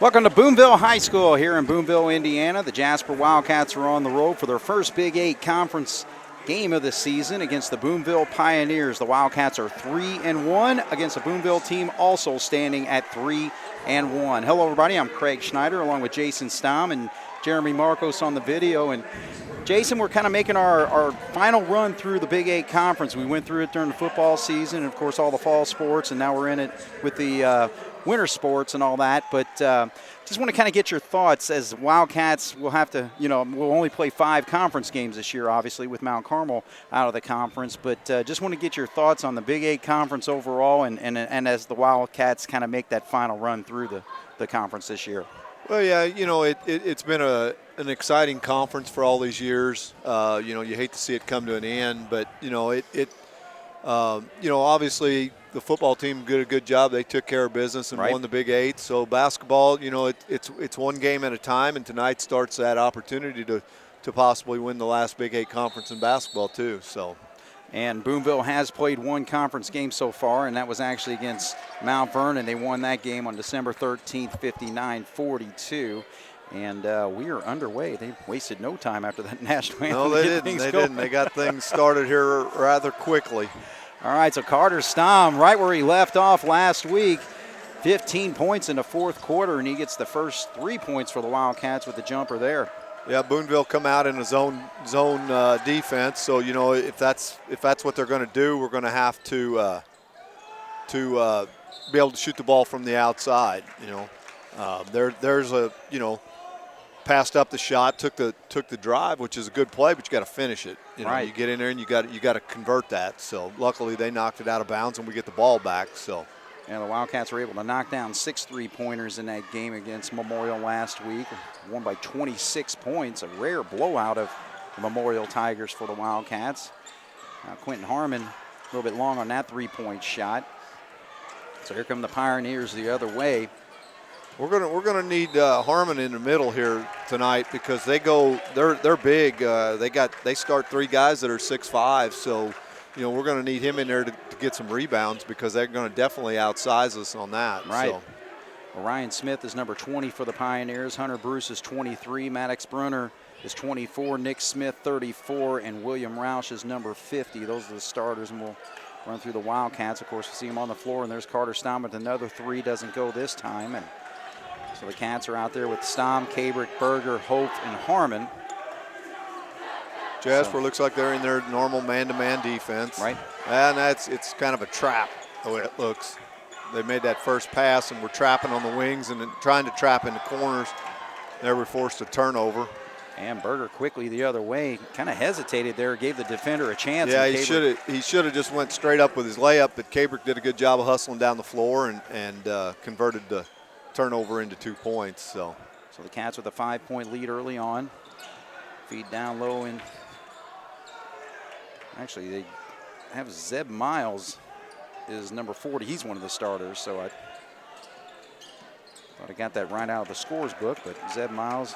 Welcome to Boonville High School here in Boonville, Indiana. The Jasper Wildcats are on the road for their first Big 8 conference game of the season against the Boonville Pioneers. The Wildcats are 3-1 against a Boonville team also standing at 3-1. Hello, everybody. I'm Craig Schneider along with Jason Stom and Jeremy Marcos on the video. And Jason, we're kind of making our final run through the Big 8 conference. We went through it during the football season and, of course, all the fall sports, and now we're in it with the winter sports and all that. But just want to kind of get your thoughts as Wildcats will have to, we'll only play 5 conference games this year, obviously, with Mount Carmel out of the conference. But just want to get your thoughts on the Big 8 conference overall and as the Wildcats kind of make that final run through the conference this year. Well, yeah, it's been an exciting conference for all these years. You hate to see it come to an end, but, obviously the football team did a good job. They took care of business and won the Big 8. So basketball, it's one game at a time, and tonight starts that opportunity to possibly win the last Big 8 conference in basketball too. So. And Boonville has played one conference game so far, and that was actually against Mount Vernon. They won that game on December 13th, 59-42. And we are underway. They wasted no time after that national anthem. No, they didn't. They got things started here rather quickly. All right, so Carter Stom, right where he left off last week, 15 points in the fourth quarter, and he gets the first 3 points for the Wildcats with the jumper there. Yeah, Boonville come out in a zone defense. So if that's what they're going to do, we're going to have to be able to shoot the ball from the outside. There's a passed up the shot, took the drive, which is a good play, but you got to finish it. You get in there and you got to convert that. So luckily they knocked it out of bounds and we get the ball back. So. And the Wildcats were able to knock down 6 3-pointers in that game against Memorial last week. Won by 26 points, a rare blowout of the Memorial Tigers for the Wildcats. Now Quentin Harmon a little bit long on that 3-point shot. So here come the Pioneers the other way. We're gonna need Harmon in the middle here tonight because they're big. They start 3 guys that are 6'5", so we're gonna need him in there to get some rebounds because they're gonna definitely outsize us on that. Right. So. Well, Ryan Smith is number 20 for the Pioneers. Hunter Bruce is 23. Maddox Brunner is 24. Nick Smith 34, and William Roush is number 50. Those are the starters, and we'll run through the Wildcats. Of course, we see them on the floor, and there's Carter Stom with another 3. Doesn't go this time, and so the Cats are out there with Stom, Cabrick, Berger, Hope, and Harmon. Jasper looks like they're in their normal man-to-man defense. Right. And it's kind of a trap the way it looks. They made that first pass and were trapping on the wings and then trying to trap in the corners. They were forced a turnover. And Berger quickly the other way, kind of hesitated there, gave the defender a chance. Yeah, he should have just went straight up with his layup, but Cabrick did a good job of hustling down the floor and converted the turnover into 2 points. So the Cats with a 5-point lead early on. Feed down low, and actually they have Zeb Miles is number 40. He's one of the starters, so I thought I got that right out of the scores book, but Zeb Miles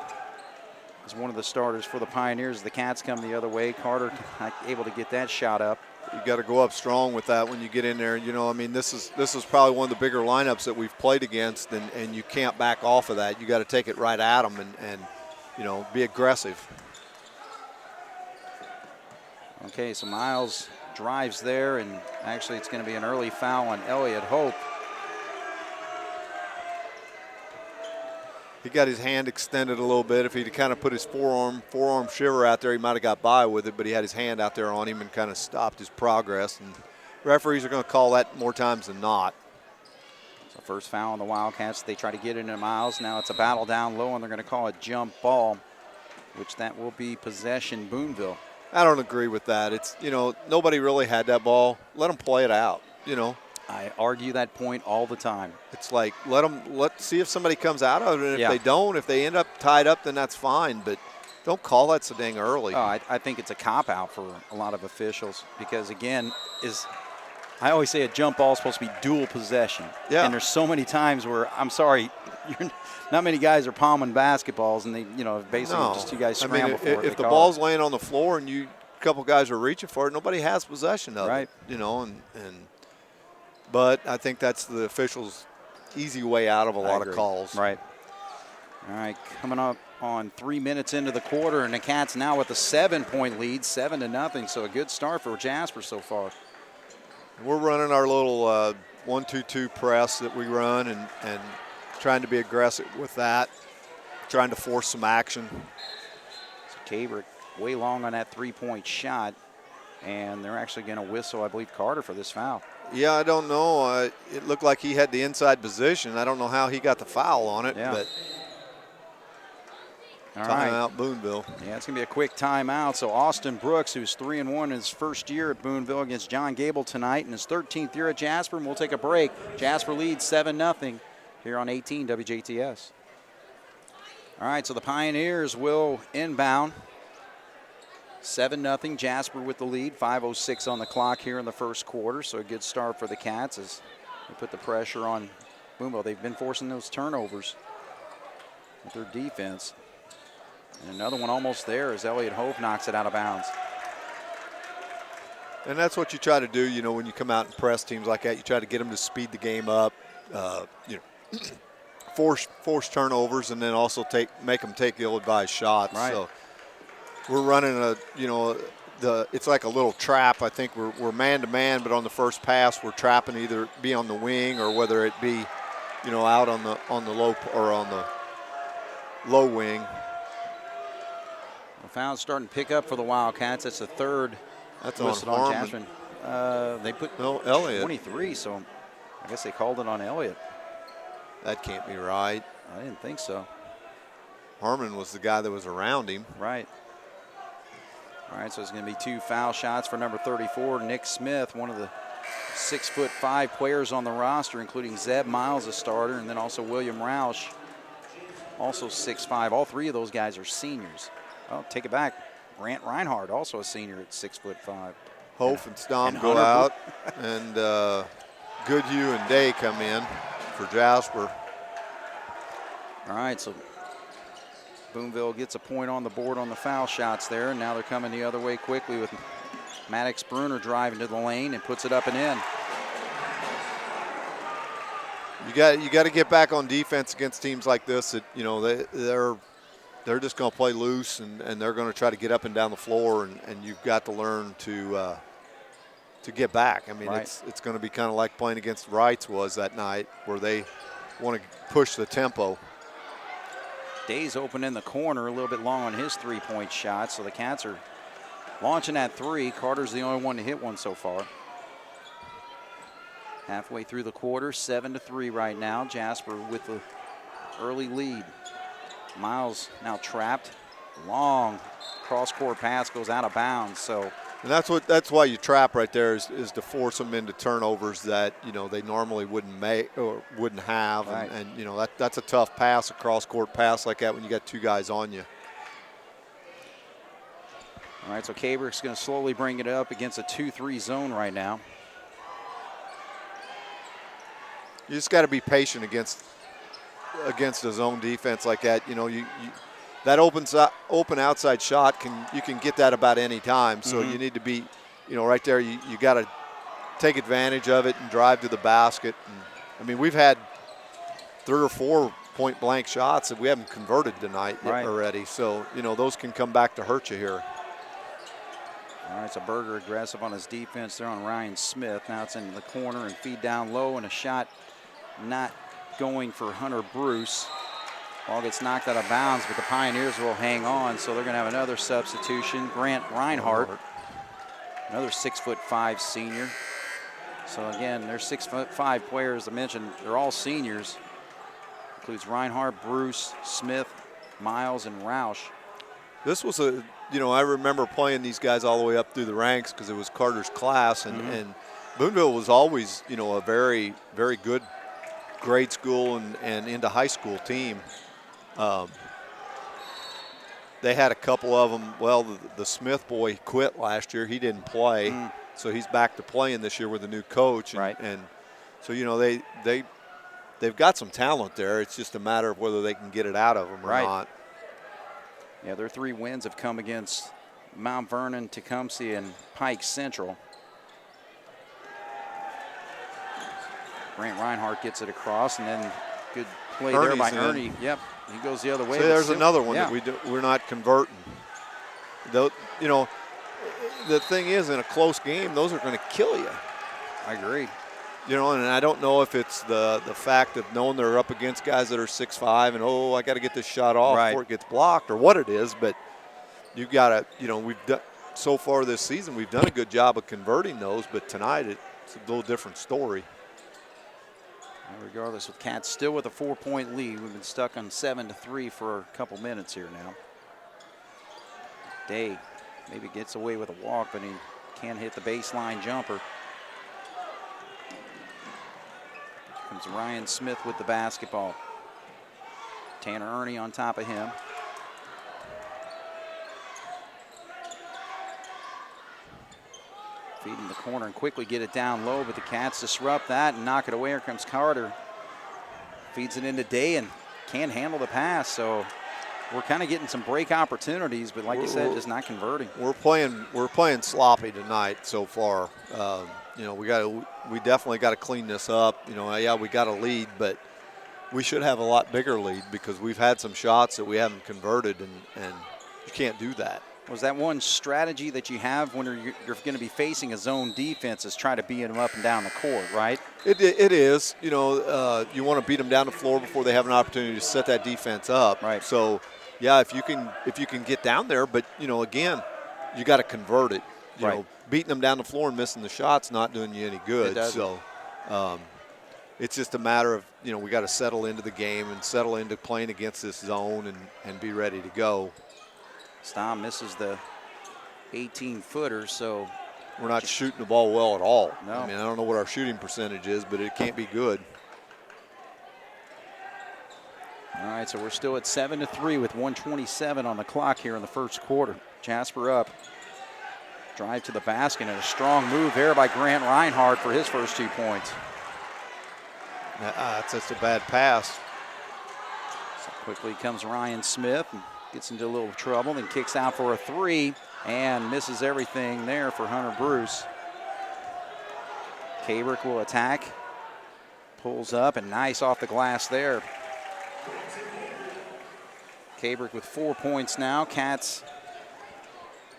is one of the starters for the Pioneers. The Cats come the other way. Carter not able to get that shot up. You got to go up strong with that when you get in there. This is probably one of the bigger lineups that we've played against, and you can't back off of that. You got to take it right at them and be aggressive. Okay, so Miles drives there, and actually it's going to be an early foul on Elliott Hope. He got his hand extended a little bit. If he'd kind of put his forearm shiver out there, he might have got by with it, but he had his hand out there on him and kind of stopped his progress. And referees are going to call that more times than not. So first foul on the Wildcats. They try to get into Miles. Now it's a battle down low, and they're going to call a jump ball, which that will be possession Boonville. I don't agree with that. It's, nobody really had that ball. Let them play it out, I argue that point all the time. It's like, let's see if somebody comes out of it. And if they don't, if they end up tied up, then that's fine. But don't call that so dang early. Oh, I think it's a cop-out for a lot of officials because, again, I always say a jump ball is supposed to be dual possession. Yeah. And there's so many times where, I'm sorry, not many guys are palming basketballs, and they, basically just 2 guys scramble for it. If the ball's laying on the floor and a couple guys are reaching for it, nobody has possession of it. But I think that's the officials' easy way out of a lot of calls. Right. All right, coming up on 3 minutes into the quarter, and the Cats now with a 7-point lead, 7-0. So a good start for Jasper so far. We're running our little 1-2-2 press that we run and trying to be aggressive with that, trying to force some action. So Cabrick way long on that 3-point shot, and they're actually going to whistle, I believe, Carter for this foul. Yeah, I don't know. It looked like he had the inside position. I don't know how he got the foul on it, but timeout Boonville. Yeah, it's going to be a quick timeout. So Austin Brooks, who's 3-1 in his first year at Boonville against John Gable tonight, in his 13th year at Jasper, and we'll take a break. Jasper leads 7-0 here on 18 WJTS. All right, so the Pioneers will inbound. 7-0, Jasper with the lead. 5:06 on the clock here in the first quarter, so a good start for the Cats as they put the pressure on Boonville. They've been forcing those turnovers with their defense. And another one almost there as Elliott Hope knocks it out of bounds. And that's what you try to do, you know, when you come out and press teams like that. You try to get them to speed the game up, you know, force turnovers, and then also make them take ill-advised shots. Right. So we're running it's like a little trap. I think we're man-to-man, but on the first pass we're trapping either be on the wing or whether it be, you know, out on the low or on the low wing. Foul starting to pick up for the Wildcats. That's the third. That's listed on Jasper. They put Elliott. 23, so I guess they called it on Elliott. That can't be right. I didn't think so. Harmon was the guy that was around him. Right. All right, so it's going to be 2 foul shots for number 34, Nick Smith, one of the 6'5" players on the roster, including Zeb Miles, a starter, and then also William Roush, also 6'5". All 3 of those guys are seniors. Oh, take it back. Grant Reinhardt, also a senior at 6'5". Hof and Stom go out, and Goodhue and Day come in for Jasper. All right, so Boonville gets a point on the board on the foul shots there, and now they're coming the other way quickly with Maddox Bruner driving to the lane and puts it up and in. You got to get back on defense against teams like this that, you know, they're just going to play loose and they're going to try to get up and down the floor, and you've got to learn to get back. I mean, it's going to be kind of like playing against Wrights was that night, where they want to push the tempo. Day's open in the corner, a little bit long on his 3-point shot, so the Cats are launching at 3. Carter's the only one to hit one so far. Halfway through the quarter, 7-3 right now. Jasper with the early lead. Miles now trapped. Long cross-court pass goes out of bounds. So, and that's why you trap right there is to force them into turnovers that, you know, they normally wouldn't make or wouldn't have. Right. And you know, that's a tough pass, a cross-court pass like that when you got 2 guys on you. All right, so Cabrick's going to slowly bring it up against a 2-3 zone right now. You just got to be patient against a zone defense like that. You know, that open outside shot you can get that about any time. So you need to be, you know, right there. You got to take advantage of it and drive to the basket. And, I mean, we've had 3 or 4 point blank shots that we haven't converted tonight already. So, you know, those can come back to hurt you here. All right, so Berger aggressive on his defense there on Ryan Smith. Now it's in the corner and feed down low, and a shot not going for Hunter Bruce. Ball gets knocked out of bounds, but the Pioneers will hang on, so they're going to have another substitution. Grant Reinhardt, another 6'5" senior. So again, there's 6'5" players. I mentioned they're all seniors. Includes Reinhardt, Bruce, Smith, Miles, and Roush. This was you know, I remember playing these guys all the way up through the ranks because it was Carter's class, and Boonville was always, you know, a very, very good grade school and into high school team. They had a couple of them. Well, the Smith boy quit last year. He didn't play, so he's back to playing this year with a new coach. And so, you know, they've got some talent there. It's just a matter of whether they can get it out of them or not. Yeah, their 3 wins have come against Mount Vernon, Tecumseh, and Pike Central. Grant Reinhardt gets it across, and then good play there by Ernie. Yep, he goes the other way. See, there's another one yeah. that we're not converting. Though, you know, the thing is, in a close game, those are going to kill you. I agree. You know, and I don't know if it's the fact of knowing they're up against guys that are 6'5" and, I got to get this shot off before it gets blocked, or what it is, but you got to, you know, we've done so far this season, we've done a good job of converting those, but tonight it's a little different story. Regardless, with Cats still with a 4-point lead, we've been stuck on 7-3 for a couple minutes here now. Day maybe gets away with a walk, but he can't hit the baseline jumper. Comes Ryan Smith with the basketball. Tanner Ernie on top of him. Feed in the corner and quickly get it down low, but the Cats disrupt that and knock it away. Here comes Carter. Feeds it into Day and can't handle the pass, so we're kind of getting some break opportunities, but like you said, just not converting. We're playing sloppy tonight so far. You know, we definitely got to clean this up. You know, yeah, we got a lead, but we should have a lot bigger lead because we've had some shots that we haven't converted, and you can't do that. Was that one strategy that you have when you're going to be facing a zone defense is try to beat them up and down the court, right? It is. You know, you want to beat them down the floor before they have an opportunity to set that defense up. Right. So, yeah, if you can get down there, but, you know, again, you got to convert it. You know, beating them down the floor and missing the shot's not doing you any good. So it's just a matter of, you know, we got to settle into the game and settle into playing against this zone and be ready to go. Stom misses the 18-footer, so we're not shooting the ball well at all. No. I mean, I don't know what our shooting percentage is, but it can't be good. All right, so we're still at 7-3 with 1:27 on the clock here in the first quarter. Jasper up. Drive to the basket and a strong move there by Grant Reinhardt for his first 2 points. That's just a bad pass. So quickly comes Ryan Smith and gets into a little trouble, then kicks out for a 3 and misses everything there for Hunter Bruce. Kabrick will attack. Pulls up and nice off the glass there. Kabrick with 4 points now. Cats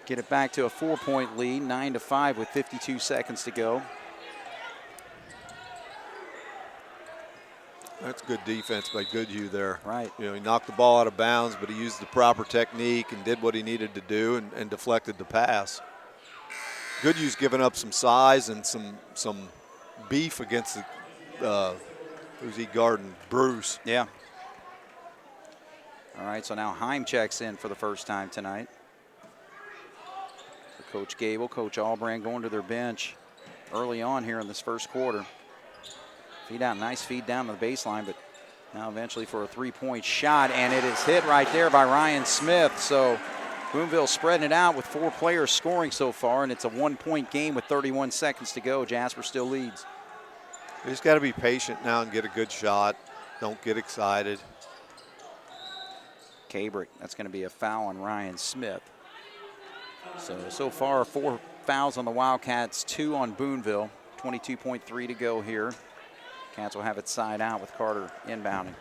get it back to a 4-point lead, 9-5 with 52 seconds to go. That's good defense by Goodhue there. Right. You know, he knocked the ball out of bounds, but he used the proper technique and did what he needed to do and deflected the pass. Goodhue's given up some size and some beef against the who's he guarding? Bruce. Yeah. All right, so now Heim checks in for the first time tonight. For Coach Gable, Coach Albrand going to their bench early on here in this first quarter. Feed out, nice feed down to the baseline, but now eventually for a 3-point shot, and it is hit right there by Ryan Smith. So Boonville spreading it out with 4 players scoring so far, and it's a 1-point game with 31 seconds to go. Jasper still leads. You just got to be patient now and get a good shot. Don't get excited. Kabrick, that's going to be a foul on Ryan Smith. So far 4 fouls on the Wildcats, 2 on Boonville. 22.3 to go here. Cats will have it side out with Carter inbounding.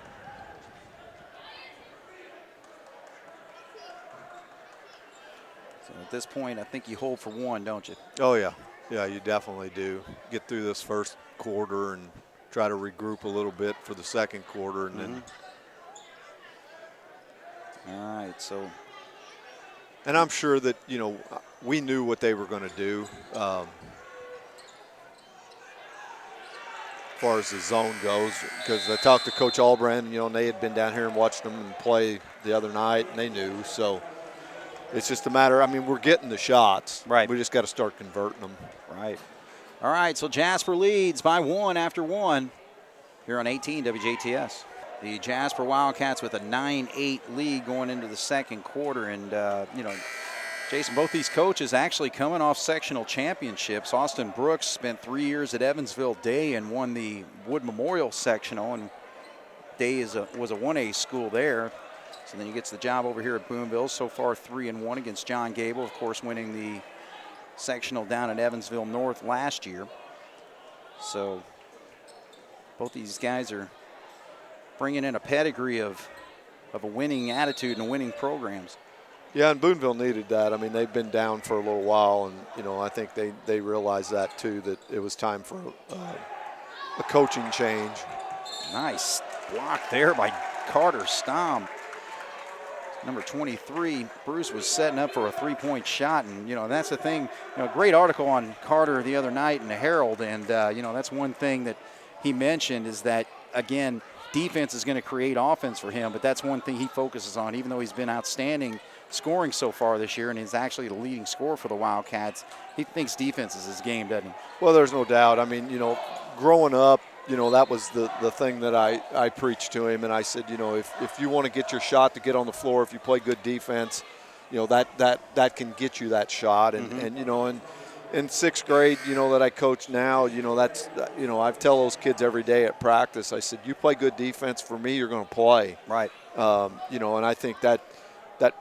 So at this point, I think you hold for 1, don't you? Oh, yeah. Yeah, you definitely do. Get through this first quarter and try to regroup a little bit for the second quarter. And then. All right, so. And I'm sure that, you know, we knew what they were going to do. As far as the zone goes, because I talked to Coach Albrand, you know, and they had been down here and watched them and play the other night, and they knew. So it's just a matter, I mean, we're getting the shots. Right. We just got to start converting them. Right. All right, so Jasper leads by 1 after 1 here on 18 WJTS. The Jasper Wildcats with a 9-8 lead going into the second quarter. And, you know, Jason, both these coaches actually coming off sectional championships. Austin Brooks spent 3 years at Evansville Day and won the Wood Memorial sectional, and Day was a 1A school there. So then he gets the job over here at Boonville. So far 3-1 against John Gable, of course, winning the sectional down at Evansville North last year. So both these guys are bringing in a pedigree of a winning attitude and winning programs. Yeah, and Boonville needed that. I mean, they've been down for a little while, and, you know, I think they realized that too, that it was time for a coaching change. Nice block there by Carter Stom. Number 23, Bruce was setting up for a three-point shot, and, you know, that's the thing. You know, great article on Carter the other night in the Herald, and, you know, that's one thing that he mentioned is that, again, defense is going to create offense for him, but that's one thing he focuses on, even though he's been outstanding scoring so far this year and is actually the leading scorer for the Wildcats. He thinks defense is his game, doesn't he? Well, there's no doubt. I mean, you know, growing up, you know, that was the thing that I preached to him, and I said, you know, if you want to get your shot to get on the floor, if you play good defense, you know, that can get you that shot. And, and you know, in sixth grade, you know, that I coach now, you know, that's, you know, I tell those kids every day at practice, I said, you play good defense, for me, you're going to play. Right. You know, and I think that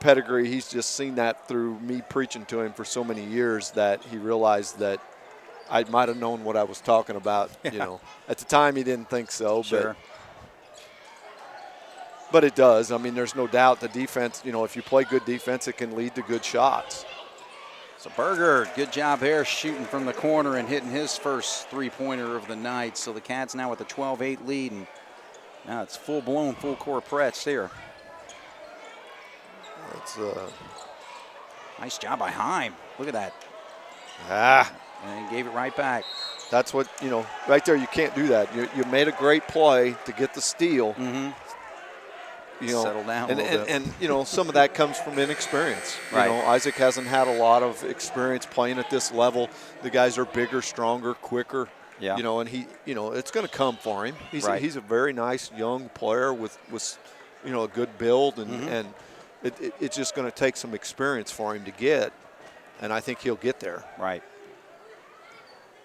pedigree, he's just seen that through me preaching to him for so many years that he realized that I might have known what I was talking about. You know, at the time he didn't think so, sure. but it does. I mean, there's no doubt the defense, you know, if you play good defense, it can lead to good shots. So Berger, good job there shooting from the corner and hitting his first three-pointer of the night. So the Cats now with a 12-8 lead, and now it's full-blown, full-court press here. It's nice job by Heim. Look at that. And he gave it right back. That's what, you know, right there, you can't do that. You made a great play to get the steal. You know, settle down a little bit. And, you know, some of that comes from inexperience. Right. You know, Isaac hasn't had a lot of experience playing at this level. The guys are bigger, stronger, quicker. Yeah. You know, and he, you know, it's going to come for him. He's a very nice young player with you know, a good build, and it's just going to take some experience for him to get, and I think he'll get there. Right.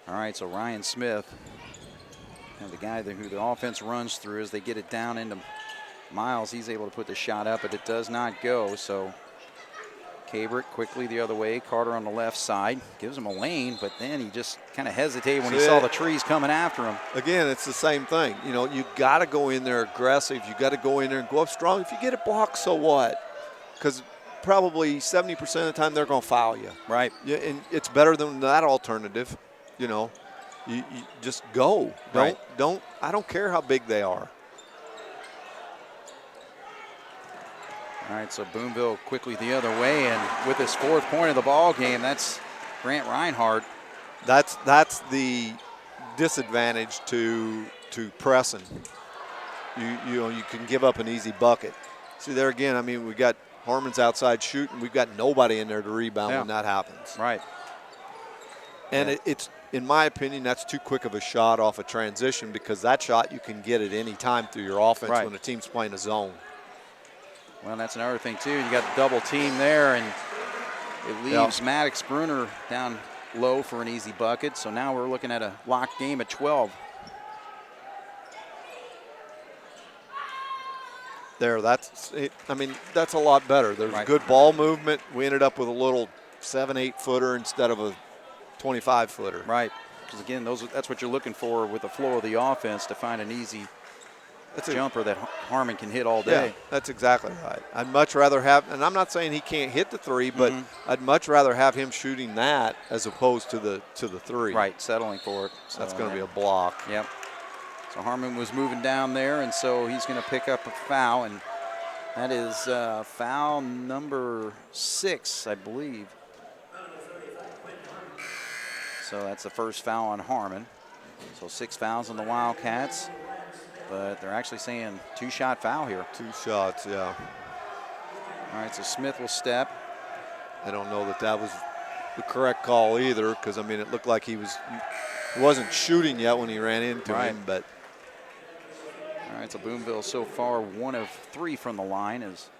All right, so Ryan Smith, the guy who the offense runs through as they get it down into Miles. He's able to put the shot up, but it does not go. So Cabrick quickly the other way. Carter on the left side. Gives him a lane, but then he just kind of hesitated when he saw the trees coming after him. Again, it's the same thing. You know, you got to go in there aggressive. You got to go in there and go up strong. If you get it blocked, so what? Because probably 70% of the time they're going to foul you. Right. Yeah, and it's better than that alternative. You know, you just go. I don't care how big they are. All right, so Boonville quickly the other way, and with his fourth point of the ball game, that's Grant Reinhardt. That's the disadvantage to pressing. You know, you can give up an easy bucket. See there again, I mean, we got Harmon's outside shooting. We've got nobody in there to rebound when that happens. Right. And it's, in my opinion, that's too quick of a shot off a transition, because that shot you can get at any time through your offense when a team's playing a zone. Well, that's another thing, too. You got the double team there, and it leaves Maddox Bruner down low for an easy bucket. So now we're looking at a locked game at 12. There, I mean, that's a lot better. There's good ball movement. We ended up with a little 7-8 footer instead of a 25 footer. Right, because again, that's what you're looking for with the flow of the offense, to find an easy jumper that Harmon can hit all day. Yeah, that's exactly right. I'd much rather have, and I'm not saying he can't hit the three, but I'd much rather have him shooting that as opposed to the three. Right, settling for it. So that's going to be a block. Yep. So Harmon was moving down there, and so he's going to pick up a foul, and that is foul number 6, I believe. So that's the first foul on Harmon. So 6 fouls on the Wildcats, but they're actually saying 2-shot foul here. 2 shots, yeah. All right, so Smith will step. I don't know that was the correct call either, because, I mean, it looked like he wasn't shooting yet when he ran into him, but. All right, so Boonville so far 1 of 3 from the line as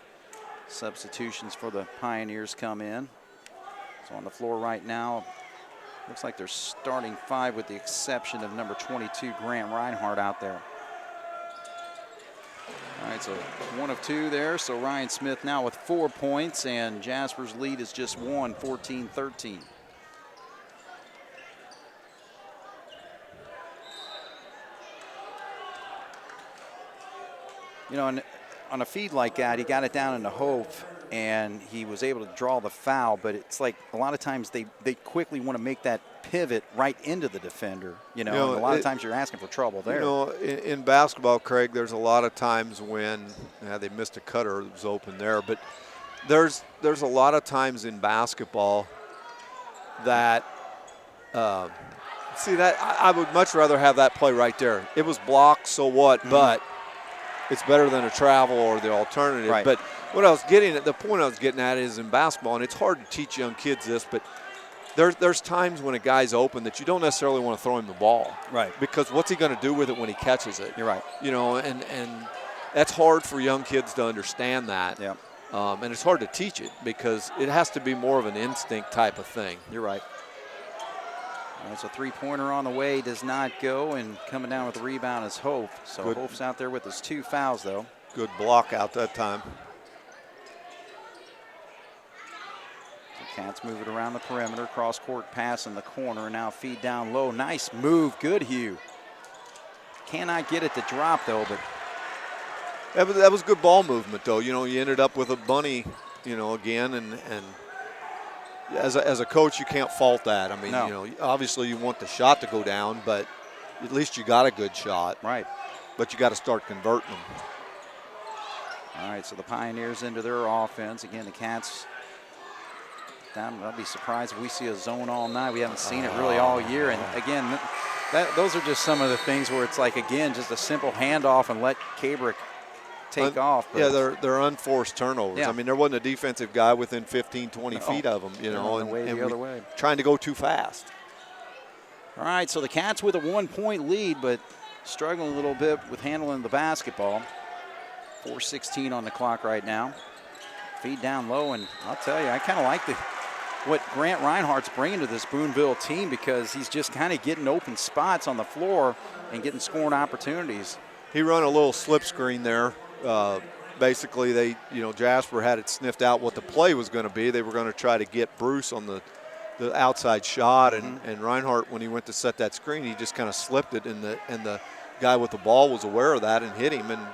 substitutions for the Pioneers come in. So on the floor right now, looks like they're starting 5 with the exception of number 22, Grant Reinhardt, out there. All right, so 1 of 2 there. So Ryan Smith now with 4 points, and Jasper's lead is just 1, 14-13. on a feed like that, he got it down in the hope, and he was able to draw the foul. But it's like a lot of times they quickly want to make that pivot right into the defender. And a lot of times you're asking for trouble there. In basketball, Craig, there's a lot of times when they missed a cutter that was open there, but there's a lot of times in basketball that I would much rather have that play right there. It was blocked, so what? Mm-hmm. But it's better than a travel or the alternative. Right. But the point I was getting at is in basketball, and it's hard to teach young kids this, but there's times when a guy's open that you don't necessarily want to throw him the ball. Right. Because what's he going to do with it when he catches it? You're right. And that's hard for young kids to understand that. Yeah. And it's hard to teach it because it has to be more of an instinct type of thing. You're right. There's a three-pointer on the way, does not go, and coming down with the rebound is Hope. So Hope's out there with his 2 fouls, though. Good block out that time. So Cats move it around the perimeter, cross-court pass in the corner, and now feed down low. Nice move, good Hugh. Cannot get it to drop, though, but that was good ball movement, though. You ended up with a bunny, again, and as a coach, you can't fault that. I mean, no. Obviously you want the shot to go down, but at least you got a good shot. Right. But you got to start converting them. All right, so the Pioneers into their offense. Again, the Cats down. I'll be surprised if we see a zone all night. We haven't seen it really all year. And again, those are just some of the things where it's like, again, just a simple handoff and let Cabrick take off. Yeah, they're unforced turnovers. Yeah. I mean, there wasn't a defensive guy within 15, 20 feet of them, the other way. Trying to go too fast. All right, so the Cats with a 1-point lead, but struggling a little bit with handling the basketball. 4:16 on the clock right now. Feed down low, and I'll tell you, I kind of like what Grant Reinhardt's bringing to this Boonville team because he's just kind of getting open spots on the floor and getting scoring opportunities. He run a little slip screen there. Basically, Jasper had it sniffed out what the play was going to be. They were going to try to get Bruce on the outside shot, and Reinhardt, when he went to set that screen, he just kind of slipped it, and the guy with the ball was aware of that and hit him, and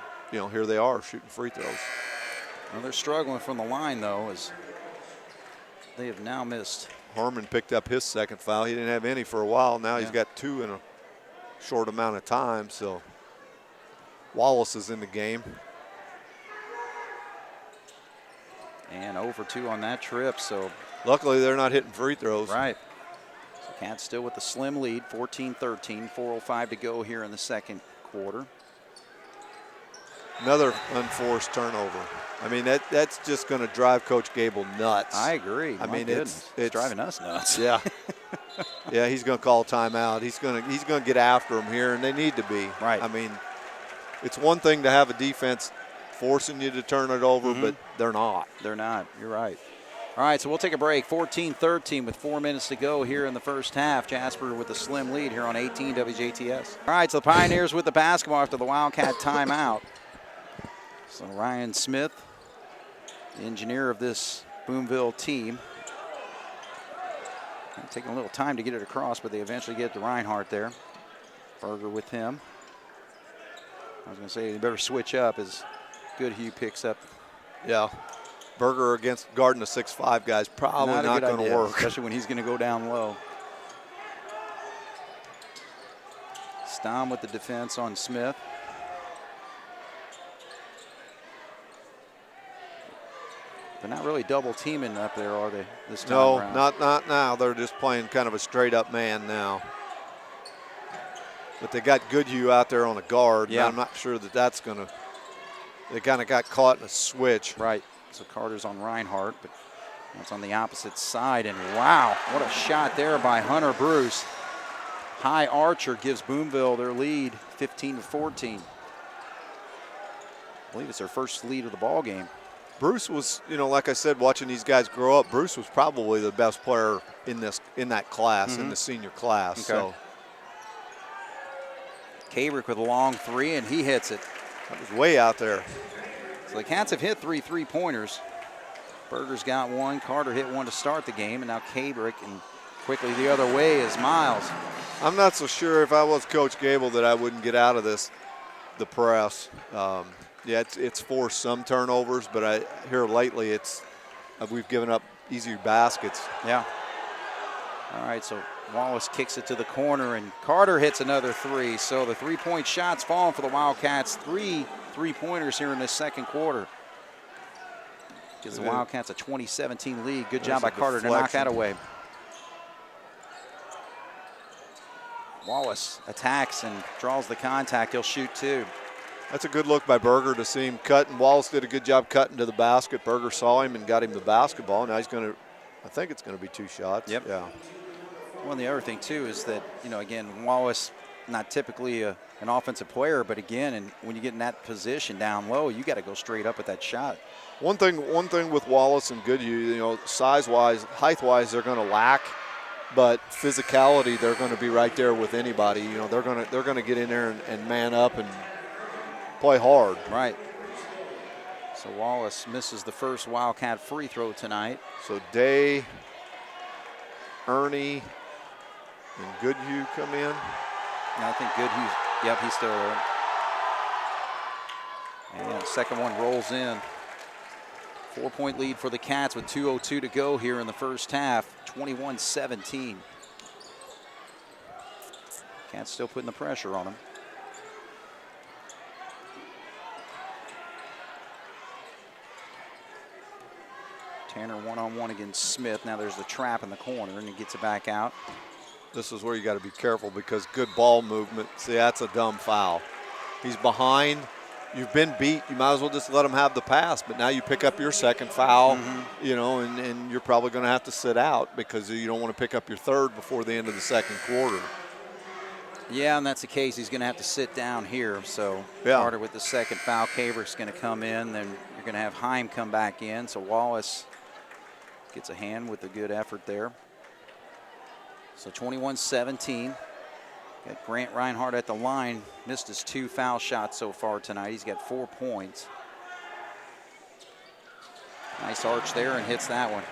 here they are shooting free throws. Well, they're struggling from the line, though, as they have now missed. Harmon picked up his second foul. He didn't have any for a while. Now he's got 2 in a short amount of time, so Wallace is in the game. And over 2 on that trip, so. Luckily, they're not hitting free throws. Right. So Cats still with the slim lead, 14-13, 4:05 to go here in the second quarter. Another unforced turnover. I mean, that's just going to drive Coach Gable nuts. I agree. I mean, it's driving us nuts. Yeah. Yeah, he's going to call a timeout. He's going to get after them here, and they need to be. Right. I mean, it's one thing to have a defense forcing you to turn it over, but they're not. They're not. You're right. All right, so we'll take a break. 14-13 with 4 minutes to go here in the first half. Jasper with a slim lead here on 18 WJTS. All right, so the Pioneers with the basketball after the Wildcat timeout. So Ryan Smith, the engineer of this Boonville team. Taking a little time to get it across, but they eventually get to Reinhardt there. Berger with him. I was going to say they better switch up as Goodhue picks up. Yeah. Berger against guarding the 6'5 guys probably not going to work. Especially when he's going to go down low. Stom with the defense on Smith. They're not really double teaming up there, are they, this time around? No, not now. They're just playing kind of a straight-up man now. But they got Goodhue out there on a guard. Yeah. I'm not sure that's going to – they kind of got caught in a switch. Right. So Carter's on Reinhardt, but that's on the opposite side. And, wow, what a shot there by Hunter Bruce. High archer gives Boonville their lead, 15-14. I believe it's their first lead of the ball game. Bruce was, like I said, watching these guys grow up, Bruce was probably the best player in that class, in the senior class. Okay. So Cabrick with a long 3, and he hits it. That was way out there. So the Cats have hit 3 3-pointers. Berger's got 1. Carter hit 1 to start the game, and now Cabrick, and quickly the other way is Miles. I'm not so sure if I was Coach Gable that I wouldn't get out of the press. Yeah, it's forced some turnovers, but here lately we've given up easier baskets. Yeah. All right, so Wallace kicks it to the corner, and Carter hits another three. So the three-point shot's falling for the Wildcats. 3 3-pointers here in this second quarter. Gives the Wildcats a 20-17 lead. Good job by Carter to knock that away. Wallace attacks and draws the contact. He'll shoot two. That's a good look by Berger to see him cut, and Wallace did a good job cutting to the basket. Berger saw him and got him the basketball. Now he's going to, I think it's going to be 2 shots. Yep. Yeah. Well, and the other thing, too, is that, again, Wallace, not typically an offensive player, but again, and when you get in that position down low, you got to go straight up at that shot. One thing with Wallace and Goodhue, size-wise, height-wise, they're going to lack, but physicality, they're going to be right there with anybody. They're going to get in there and man up and play hard. Right. So Wallace misses the first Wildcat free throw tonight. So Day, Ernie, and Goodhue come in. Yeah, I think Goodhue, yep, he's still there. And the second one rolls in. 4-point lead for the Cats with 2:02 to go here in the first half, 21-17. Cats still putting the pressure on them. Tanner one-on-one against Smith. Now there's the trap in the corner, and he gets it back out. This is where you got to be careful because good ball movement. See, that's a dumb foul. He's behind. You've been beat. You might as well just let him have the pass. But now you pick up your second foul, and you're probably going to have to sit out because you don't want to pick up your third before the end of the second quarter. Yeah, and that's the case. He's going to have to sit down here. So Carter with the second foul. Kabrick's going to come in. Then you're going to have Heim come back in. So Wallace gets a hand with a good effort there. So 21-17. Got Grant Reinhardt at the line. Missed his 2 foul shots so far tonight. He's got 4 points. Nice arch there and hits that one.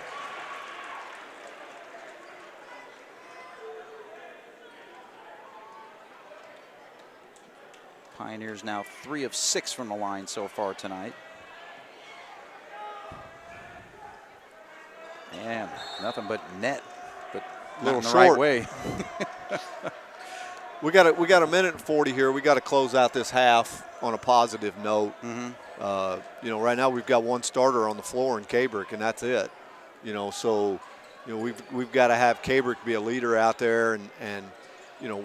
Pioneers now 3 of 6 from the line so far tonight. And nothing but net, but not in the right way. We got a minute and 40 here. We got to close out this half on a positive note. Right now we've got one starter on the floor in Kabrick, and that's it. So we've got to have Kabrick be a leader out there and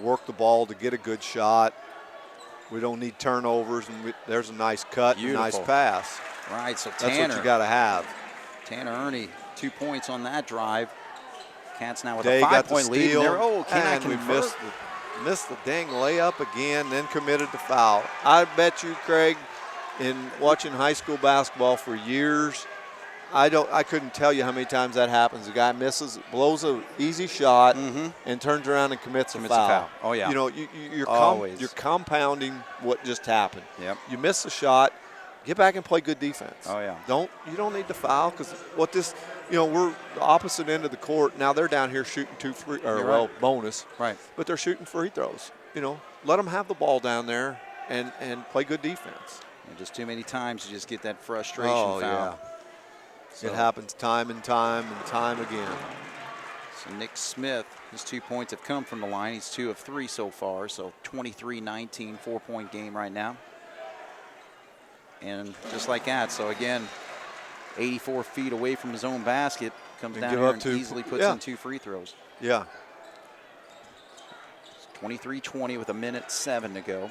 work the ball to get a good shot. We don't need turnovers, and there's a nice cut, and a nice pass. Right, so Tanner. That's what you got to have. Tanner Ernie, 2 points on that drive. Cats now with Day a 5-point lead. And we missed the dang layup again, then committed the foul. I bet you, Craig, in watching high school basketball for years, I couldn't tell you how many times that happens. The guy blows an easy shot, and turns around and commits a foul. Oh yeah. You're compounding what just happened. Yep. You miss the shot, get back and play good defense. Oh yeah. You don't need to foul because we're the opposite end of the court. Now they're down here shooting bonus. Right. But they're shooting free throws. Let them have the ball down there and play good defense. And just too many times you just get that frustration foul. Yeah. So it happens time and time again. So Nick Smith, his 2 points have come from the line. He's 2 of 3 so far. So 23-19, 4-point game right now. And just like that, so again, 84 feet away from his own basket, comes down here and easily puts in 2 free throws. Yeah. 23-20 with 1:07 to go.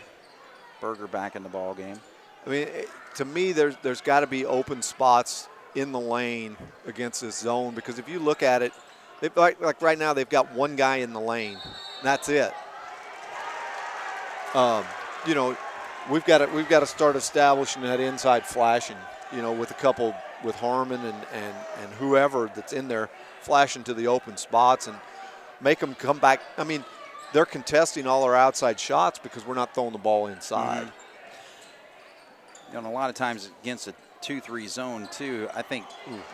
Berger back in the ball game. I mean, to me, there's got to be open spots in the lane against this zone because if you look at it, like right now they've got one guy in the lane. That's it. We've got to start establishing that inside flashing. With Harmon and whoever that's in there flashing to the open spots and make them come back. I mean, they're contesting all our outside shots because we're not throwing the ball inside. And a lot of times against a 2-3 zone too, I think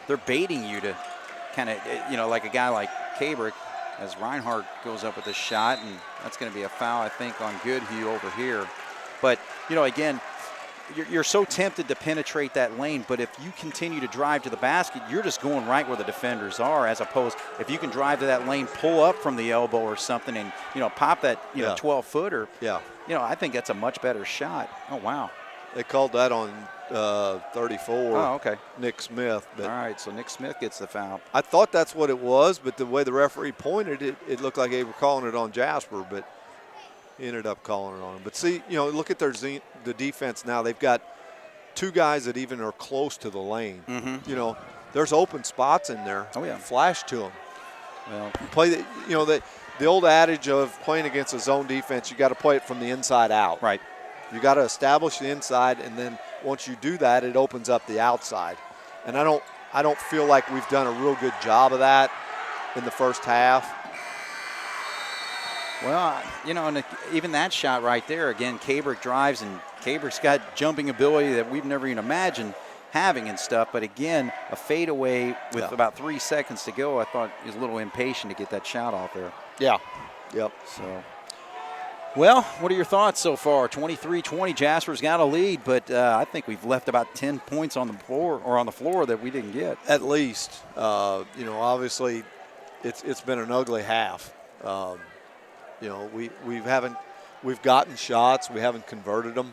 they're baiting you to kind of, like a guy like Kabrick as Reinhardt goes up with a shot, and that's going to be a foul, I think, on Goodhue over here. But, again, you're so tempted to penetrate that lane, but if you continue to drive to the basket, you're just going right where the defenders are, as opposed if you can drive to that lane, pull up from the elbow or something, and pop that 12-footer. Yeah. I think that's a much better shot. Oh wow. They called that on 34. Oh, okay. Nick Smith. All right, so Nick Smith gets the foul. I thought that's what it was, but the way the referee pointed it, it looked like they were calling it on Jasper, but he ended up calling it on him. But see, look at the defense now. They've got two guys that even are close to the lane. Mm-hmm. There's open spots in there. Oh yeah. Flash to them. Well, play the old adage of playing against a zone defense. You got to play it from the inside out. Right. You got to establish the inside, and then once you do that, it opens up the outside. And I don't feel like we've done a real good job of that in the first half. Well, and even that shot right there, again, Cabrick drives, and Cabrick's got jumping ability that we've never even imagined having and stuff. But again, a fadeaway with about 3 seconds to go, I thought he was a little impatient to get that shot off there. Yeah. Yep. So, well, what are your thoughts so far? 23-20, Jasper's got a lead, but I think we've left about 10 points on the floor that we didn't get. At least, obviously, it's been an ugly half. We've gotten shots, we haven't converted them.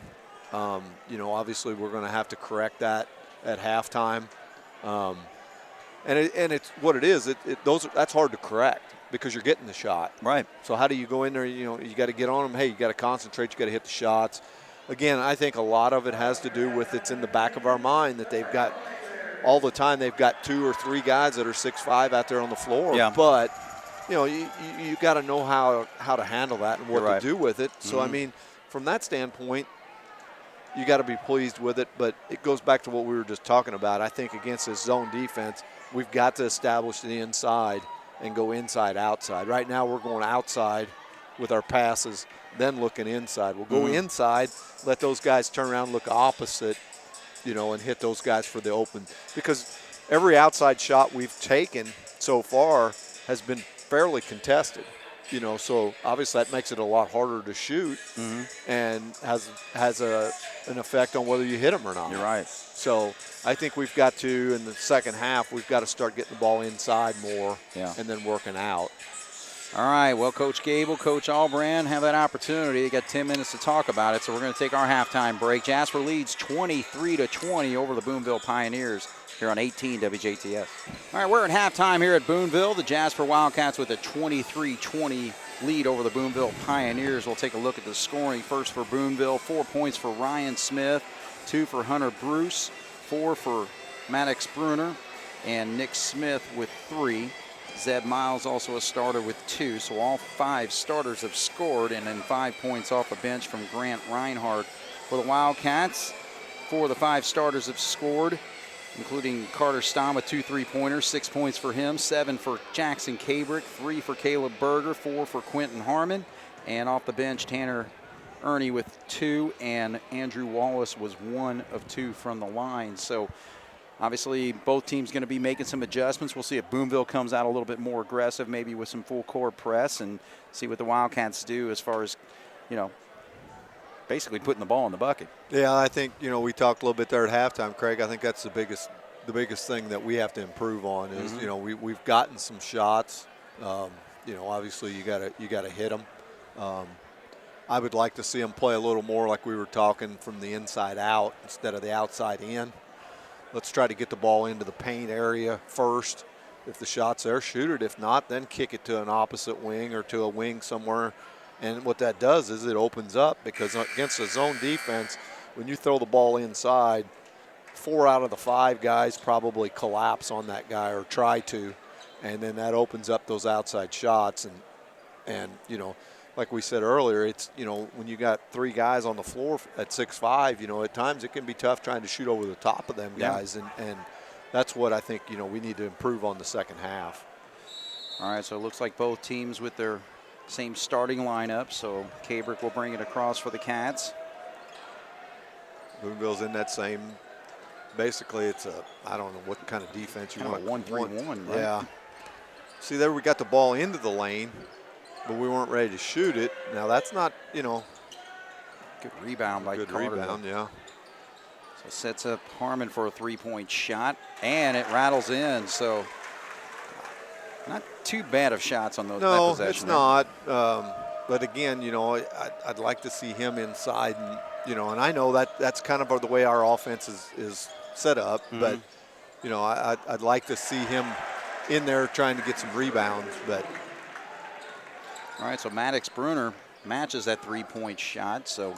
Obviously we're going to have to correct that at halftime. And it's what it is. That's hard to correct because you're getting the shot. Right. So how do you go in there? You got to get on them. Hey, you got to concentrate. You got to hit the shots. Again, I think a lot of it has to do with it's in the back of our mind that they've got all the time. They've got 2 or 3 guys that are 6'5" out there on the floor. Yeah. But you got to know how to handle that and what to do with it. So I mean, from that standpoint, you got to be pleased with it. But it goes back to what we were just talking about. I think against this zone defense, we've got to establish the inside and go inside outside. Right now we're going outside with our passes, then looking inside. We'll go inside, let those guys turn around, look opposite, and hit those guys for the open. Because every outside shot we've taken so far has been fairly contested. So obviously that makes it a lot harder to shoot and has an effect on whether you hit them or not. You're right. So I think we've got to, in the second half, we've got to start getting the ball inside more and then working out. All right, well, Coach Gable, Coach Albrand have that opportunity. They got 10 minutes to talk about it, so we're going to take our halftime break. Jasper leads 23-20 over the Boonville Pioneers here on 18 WJTS. All right, we're at halftime here at Boonville. The Jasper Wildcats with a 23-20 lead over the Boonville Pioneers. We'll take a look at the scoring. First for Boonville, 4 points for Ryan Smith, 2 for Hunter Bruce, 4 for Maddox Bruner, and Nick Smith with 3. Zeb Miles also a starter with 2, so all 5 starters have scored, and then 5 points off the bench from Grant Reinhardt. For the Wildcats, 4 of the 5 starters have scored, including Carter Stam with 2 3-pointers, 6 points for him, 7 for Jackson Cabrick, 3 for Caleb Berger, 4 for Quentin Harmon, and off the bench, Tanner Ernie with 2, and Andrew Wallace was 1 of 2 from the line. So obviously, both teams going to be making some adjustments. We'll see if Boonville comes out a little bit more aggressive, maybe with some full court press, and see what the Wildcats do as far as, basically putting the ball in the bucket. Yeah, I think, we talked a little bit there at halftime, Craig. I think that's the biggest thing that we have to improve on is, we've gotten some shots. Obviously you got to hit them. I would like to see them play a little more like we were talking from the inside out instead of the outside in. Let's try to get the ball into the paint area first. If the shot's there, shoot it. If not, then kick it to an opposite wing or to a wing somewhere. And what that does is it opens up, because against a zone defense, when you throw the ball inside, 4 out of the 5 guys probably collapse on that guy or try to. And then that opens up those outside shots. And like we said earlier, it's, when you got 3 guys on the floor at 6'5", at times it can be tough trying to shoot over the top of them guys. And that's what I think, we need to improve on the second half. All right, so it looks like both teams with their same starting lineup. So Cabrick will bring it across for the Cats. Boonville's in that same, basically it's I don't know what kind of defense you want. 1-3-1, right? Yeah. See, there we got the ball into the lane, but we weren't ready to shoot it. Now that's not, Good rebound by Carter. Good rebound, yeah. So sets up Harmon for a three-point shot, and it rattles in. So not too bad of shots on those. No, that it's possession not. But again, I'd like to see him inside, and and I know that's kind of the way our offense is set up. Mm-hmm. But I'd like to see him in there trying to get some rebounds. But all right, so Maddox Bruner matches that three-point shot. So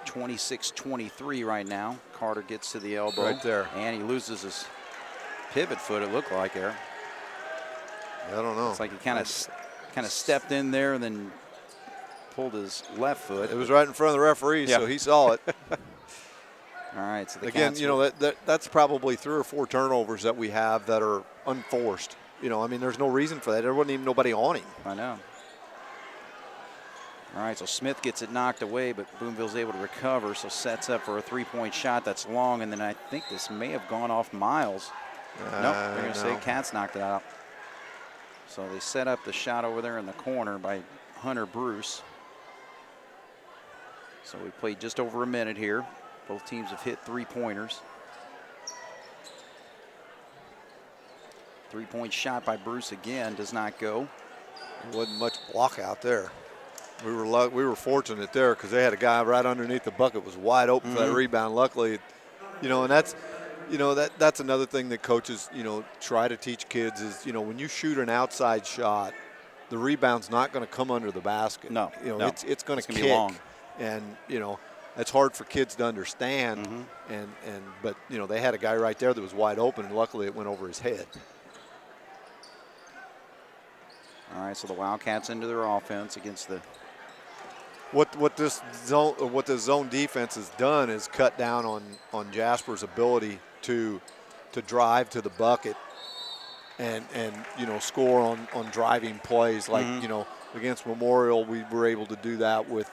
26-23 right now. Carter gets to the elbow. Right there. And he loses his pivot foot, it looked like there. I don't know. It's like he kind of stepped in there and then pulled his left foot. It was right in front of the referee, Yeah. so he saw it. All right, so Again, that's probably 3 or 4 turnovers that we have that are unforced. There's no reason for that. There wasn't even nobody on him. I know. All right, so Smith gets it knocked away, but Boonville's able to recover, so sets up for a three-point shot that's long, and then I think this may have gone off Miles. Nope, they're going to say Cats knocked it out. So they set up the shot over there in the corner by Hunter Bruce. So we played just over a minute here. Both teams have hit three-pointers. Three-point shot by Bruce again does not go. There wasn't much block out there. We were fortunate there because they had a guy right underneath the bucket was wide open for that rebound. Luckily, and that's another thing that coaches try to teach kids is when you shoot an outside shot, the rebound's not going to come under the basket. No, it's going to kick, be long. and it's hard for kids to understand. But they had a guy right there that was wide open, and luckily it went over his head. All right, so the Wildcats into their offense against the. What this zone defense has done is cut down on Jasper's ability to drive to the bucket and score on driving plays like against Memorial we were able to do that with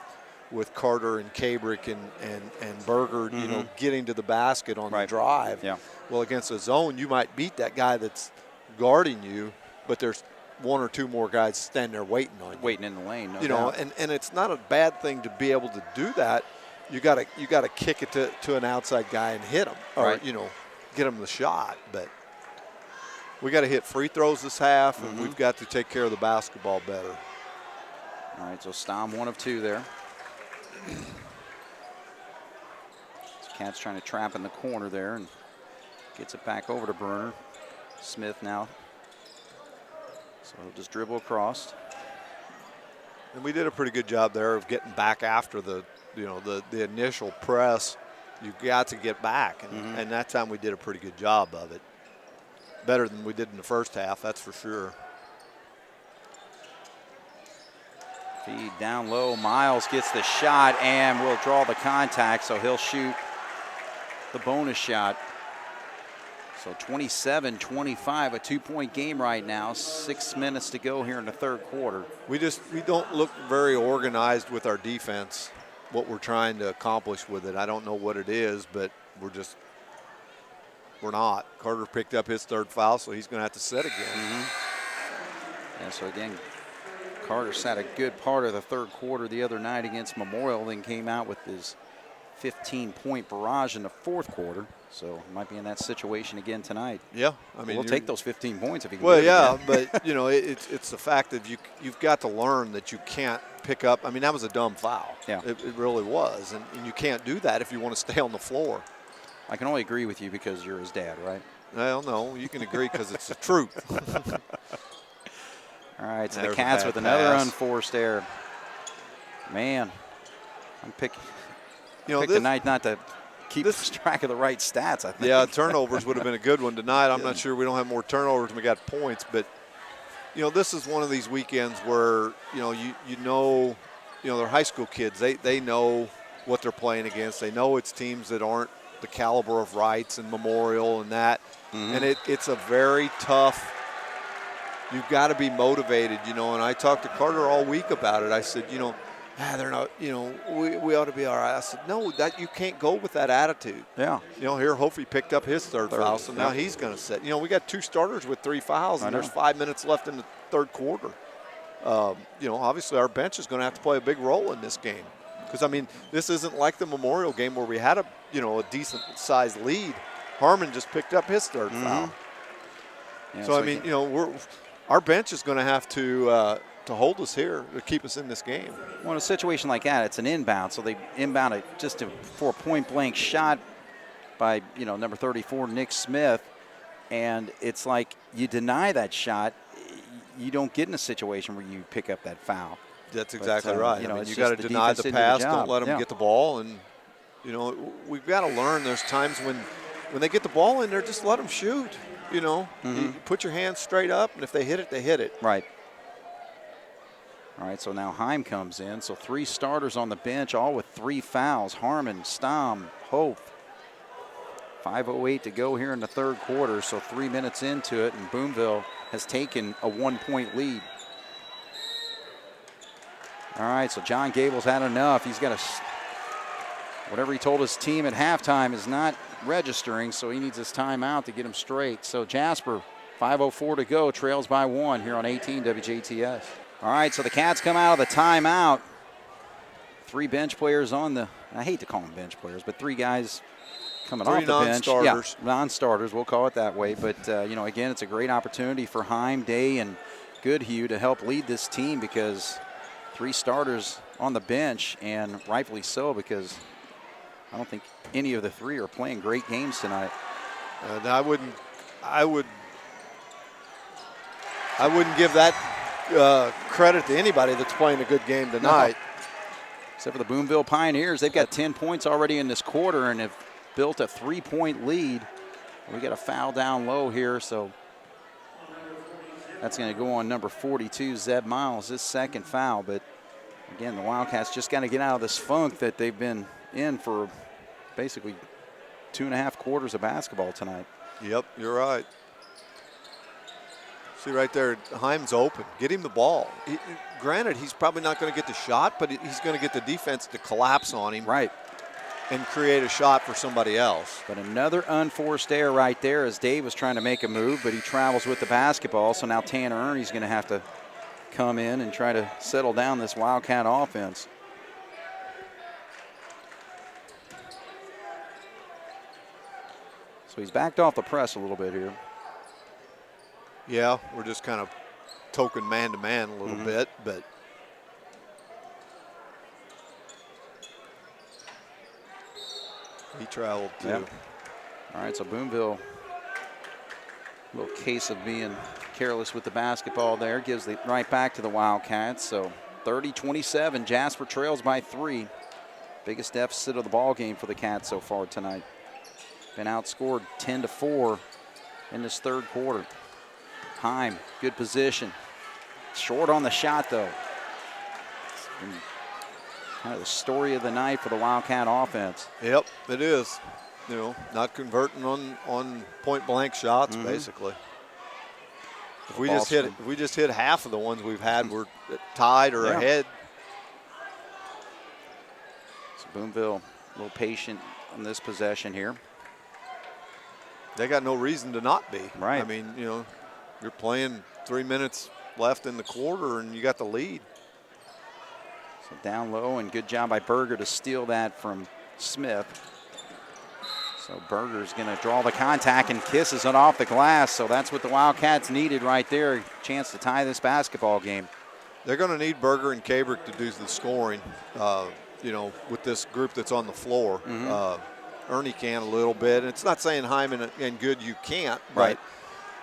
Carter and Kabrick and Berger getting to the basket on the drive. Yeah. Well, against a zone you might beat that guy that's guarding you, but there's 1 or 2 more guys standing there waiting on you. Waiting in the lane, and it's not a bad thing to be able to do that. You got to kick it to an outside guy and hit him, or get him the shot. But we got to hit free throws this half, and we've got to take care of the basketball better. All right, so Stom 1 of 2 there. Cats trying to trap in the corner there and gets it back over to Bruner. Smith now. So he'll just dribble across. And we did a pretty good job there of getting back after the initial press. You got to get back, and that time we did a pretty good job of it. Better than we did in the first half, that's for sure. Feed down low. Miles gets the shot and will draw the contact, so he'll shoot the bonus shot. So 27-25, a 2-point game right now. 6 minutes to go here in the third quarter. We don't look very organized with our defense, what we're trying to accomplish with it. I don't know what it is, but we're not. Carter picked up his 3rd foul, so he's going to have to set again. Yeah, so again, Carter sat a good part of the third quarter the other night against Memorial, then came out with his 15-point barrage in the fourth quarter. So might be in that situation again tonight. Yeah, I mean, we'll take those 15 points if he can. Well, get it yeah, but it's the fact that you've got to learn that you can't pick up. I mean, that was a dumb foul. Yeah, it really was, and you can't do that if you want to stay on the floor. I can only agree with you because you're his dad, right? Well, no, you can agree because it's the truth. All right, so There's the Cats with another pass. unforced error. Man, I'm picking. This, tonight not to keep track of the right stats, I think. Yeah, turnovers would have been a good one tonight. I'm not sure we don't have more turnovers than we got points, but this is one of these weekends where they're high school kids. They know what they're playing against. They know it's teams that aren't the caliber of Wrights and Memorial and that. And it's a very tough. You've got to be motivated, and I talked to Carter all week about it. I said, they're not, we ought to be all right. I said, no, that you can't go with that attitude. Yeah. Here, hopefully picked up his third foul, so now he's going to set. We got 2 starters with 3 fouls, and there's 5 minutes left in the third quarter. Obviously our bench is going to have to play a big role in this game. Because, I mean, this isn't like the Memorial game where we had a a decent-sized lead. Harmon just picked up his third foul. Yeah, so I mean, our bench is going to have to hold us here to keep us in this game. Well, in a situation like that, it's an inbound, so they inbound it just for a point-blank shot by number 34, Nick Smith, and it's like you deny that shot, you don't get in a situation where you pick up that foul. That's exactly right. I mean, you got to the deny the pass, don't let them Yeah. get the ball, and we've got to learn. There's times when they get the ball in there, just let them shoot. You put your hands straight up, and if they hit it, they hit it. Right. All right, so now Heim comes in. So 3 starters on the bench, all with 3 fouls. Harmon, Stom, Hope. 5:08 to go here in the third quarter, so 3 minutes into it, and Boonville has taken a 1-point lead. All right, so John Gable's had enough. He's got whatever he told his team at halftime is not registering, so he needs his timeout to get him straight. So Jasper, 5:04 to go, trails by 1 here on 18 WJTS. All right, so the Cats come out of the timeout. 3 bench players on the, I hate to call them bench players, but 3 guys coming off the bench. Yeah, non-starters, we'll call it that way. But, again, it's a great opportunity for Heim, Day, and Goodhue to help lead this team because 3 starters on the bench, and rightfully so because I don't think any of the 3 are playing great games tonight. I wouldn't give that credit to anybody that's playing a good game tonight. No. Except for the Boonville Pioneers. They've got 10 points already in this quarter and have built a 3-point lead. We got a foul down low here, so that's going to go on number 42, Zeb Miles, his second foul. But, again, the Wildcats just got to get out of this funk that they've been in for basically 2.5 quarters of basketball tonight. Yep, you're right. See right there, Heim's open. Get him the ball. Granted, he's probably not going to get the shot, but he's going to get the defense to collapse on him. Right. And create a shot for somebody else. But another unforced error right there as Dave was trying to make a move, but he travels with the basketball. So now Tanner Ernie's going to have to come in and try to settle down this Wildcat offense. So he's backed off the press a little bit here. Yeah, we're just kind of token man-to-man a little bit, but he traveled too. Yep. All right, so Boonville, a little case of being careless with the basketball there, gives it right back to the Wildcats. So 30-27, Jasper trails by 3. Biggest deficit of the ball game for the Cats so far tonight. Been outscored 10-4 in this third quarter. Heim, good position. Short on the shot, though. It's been kind of the story of the night for the Wildcat offense. Yep, it is. Not converting on point-blank shots, basically. If we just hit half of the ones we've had, we're tied or ahead. So Boonville, a little patient on this possession here. They got no reason to not be. Right. I mean, you're playing 3 minutes left in the quarter and you got the lead. So down low, and good job by Berger to steal that from Smith. So Berger's going to draw the contact and kisses it off the glass. So that's what the Wildcats needed right there, a chance to tie this basketball game. They're going to need Berger and Kabrick to do the scoring, with this group that's on the floor. Ernie can a little bit. And it's not saying Hyman and Goodhue can't, right.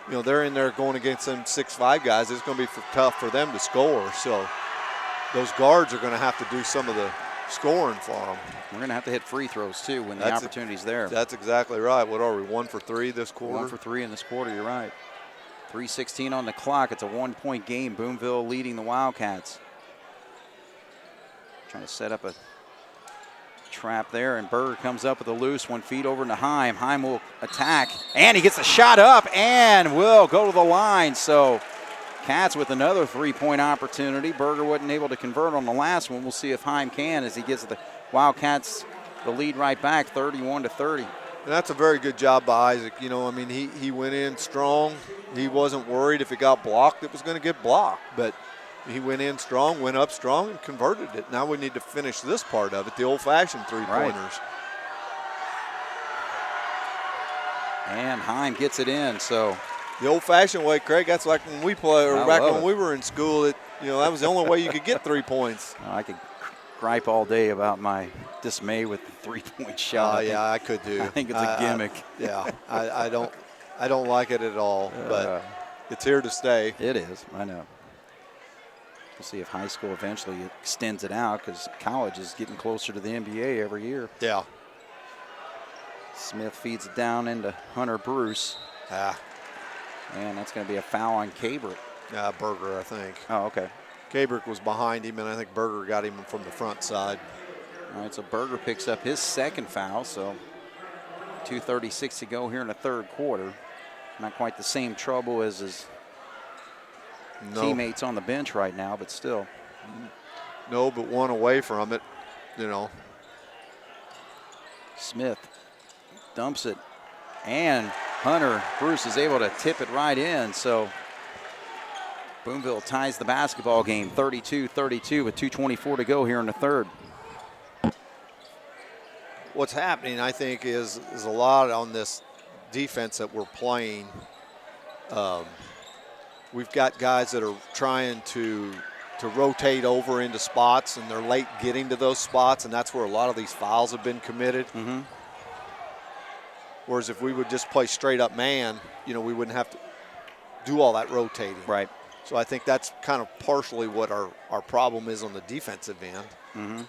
But they're in there going against them 6'5" guys. It's going to be tough for them to score. So those guards are going to have to do some of the scoring for them. We're going to have to hit free throws, too, when the opportunity's there. That's exactly right. What are we, 1 for 3 this quarter? 1 for 3 in this quarter, you're right. 3:16 on the clock. It's a 1-point game. Boonville leading the Wildcats. Trying to set up a trap there, and Berger comes up with a loose one, feed over to Heim. Heim will attack, and he gets the shot up and will go to the line. So Cats with another 3-point opportunity. Berger wasn't able to convert on the last one. We'll see if Heim can as he gives the Wildcats the lead right back, 31-30. And that's a very good job by Isaac. He went in strong. He wasn't worried if it got blocked, it was going to get blocked. But he went in strong, went up strong, and converted it. Now we need to finish this part of it, the old-fashioned three-pointers. Right. And Heim gets it in, so. The old-fashioned way, Craig, that's like when we play, or back when we were in school, that was the only way you could get 3 points. I could gripe all day about my dismay with the 3-point shot. Yeah, I could do. I think it's a gimmick. I don't like it at all, but it's here to stay. It is, I know. We'll see if high school eventually extends it out, because college is getting closer to the NBA every year. Yeah. Smith feeds it down into Hunter Bruce. And that's going to be a foul on Cabrick. Berger, I think. Oh, okay. Cabrick was behind him, and I think Berger got him from the front side. All right, so Berger picks up his second foul, so 2:36 to go here in the third quarter. Not quite the same trouble as his teammates on the bench right now, but still. No, but one away from it, Smith dumps it, and Hunter Bruce is able to tip it right in, so Boonville ties the basketball game 32-32 with 2:24 to go here in the third. What's happening, I think, is a lot on this defense that we're playing. We've got guys that are trying to rotate over into spots, and they're late getting to those spots, and that's where a lot of these fouls have been committed. Whereas if we would just play straight up man, we wouldn't have to do all that rotating. Right. So I think that's kind of partially what our problem is on the defensive end.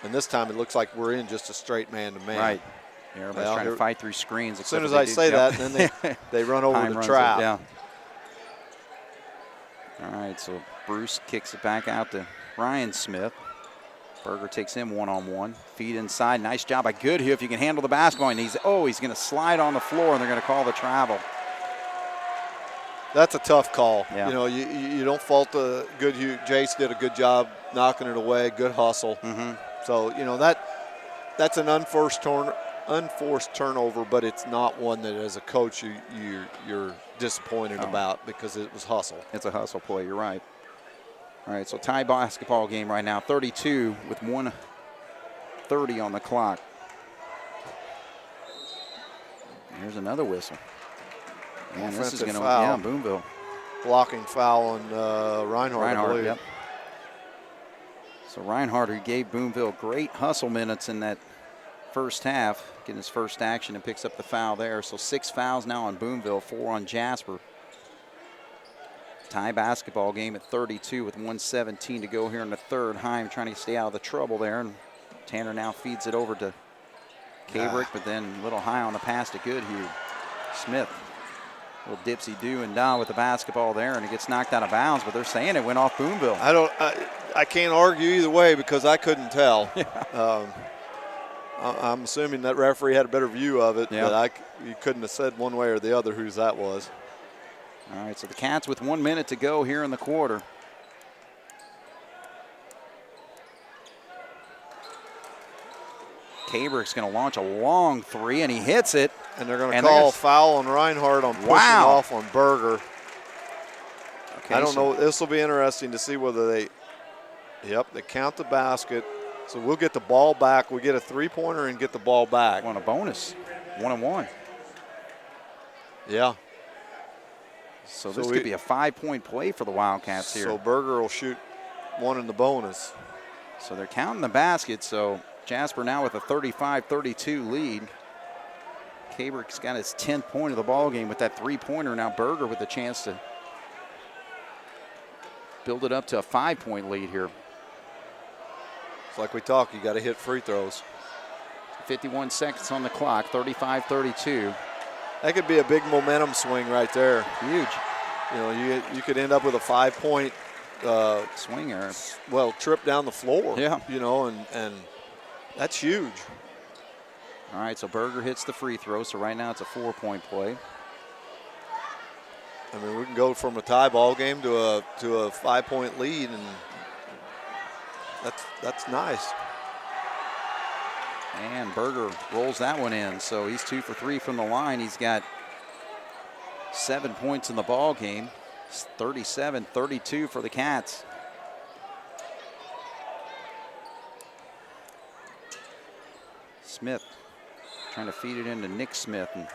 And this time it looks like we're in just a straight man-to-man. Right. Everybody's trying to fight through screens. As soon as I say that, then they run over the trap. Yeah. All right, so Bruce kicks it back out to Ryan Smith. Berger takes him one-on-one. Feed inside. Nice job by Goodhue. If you can handle the basketball. And he's going to slide on the floor, and they're going to call the travel. That's a tough call. Yeah. You don't fault the Goodhue. Jace did a good job knocking it away. Good hustle. So, that's an unforced turnover, but it's not one that as a coach you're disappointed about, because it was hustle. It's a hustle play. You're right. All right, so tie basketball game right now, 32 with 1:30 on the clock. Here's another whistle. And this is going to, Boonville. Blocking foul on Reinhardt, I believe. Yep. So Reinhardt, who gave Boonville great hustle minutes in that first half, getting his first action, and picks up the foul there. So 6 fouls now on Boonville, 4 on Jasper. Tie basketball game at 32 with 1:17 to go here in the third. Heim trying to stay out of the trouble there, and Tanner now feeds it over to Cabrick, but then a little high on the pass to Goodhue. Smith, a little dipsy-do and da with the basketball there, and it gets knocked out of bounds, but they're saying it went off Boonville. I can't argue either way, because I couldn't tell. I'm assuming that referee had a better view of it, but you couldn't have said one way or the other whose that was. All right, so the Cats with 1 minute to go here in the quarter. Cabrick's going to launch a long three, and he hits it. And they're going to call foul on Reinhardt on pushing off on Berger. Okay, I don't know. This will be interesting to see whether they count the basket. So we'll get the ball back. We get a three-pointer and get the ball back. On a bonus, 1-1. Yeah. So this could be a 5-point play for the Wildcats here. So Berger will shoot one in the bonus. So they're counting the basket. So Jasper now with a 35-32 lead. Cabrick's got his 10th point of the ball game with that three-pointer. Now Berger with a chance to build it up to a 5-point lead here. It's like we talk, you got to hit free throws. 51 seconds on the clock, 35-32. That could be a big momentum swing right there. Huge. You could end up with a 5-point swing error. Well, trip down the floor. Yeah. And that's huge. All right, so Berger hits the free throw. So right now it's a 4-point play. I mean, we can go from a tie ball game to a 5-point lead, and that's nice. And Berger rolls that one in. So he's 2 for 3 from the line. He's got 7 points in the ball game. It's 37-32 for the Cats. Smith trying to feed it into Nick Smith. And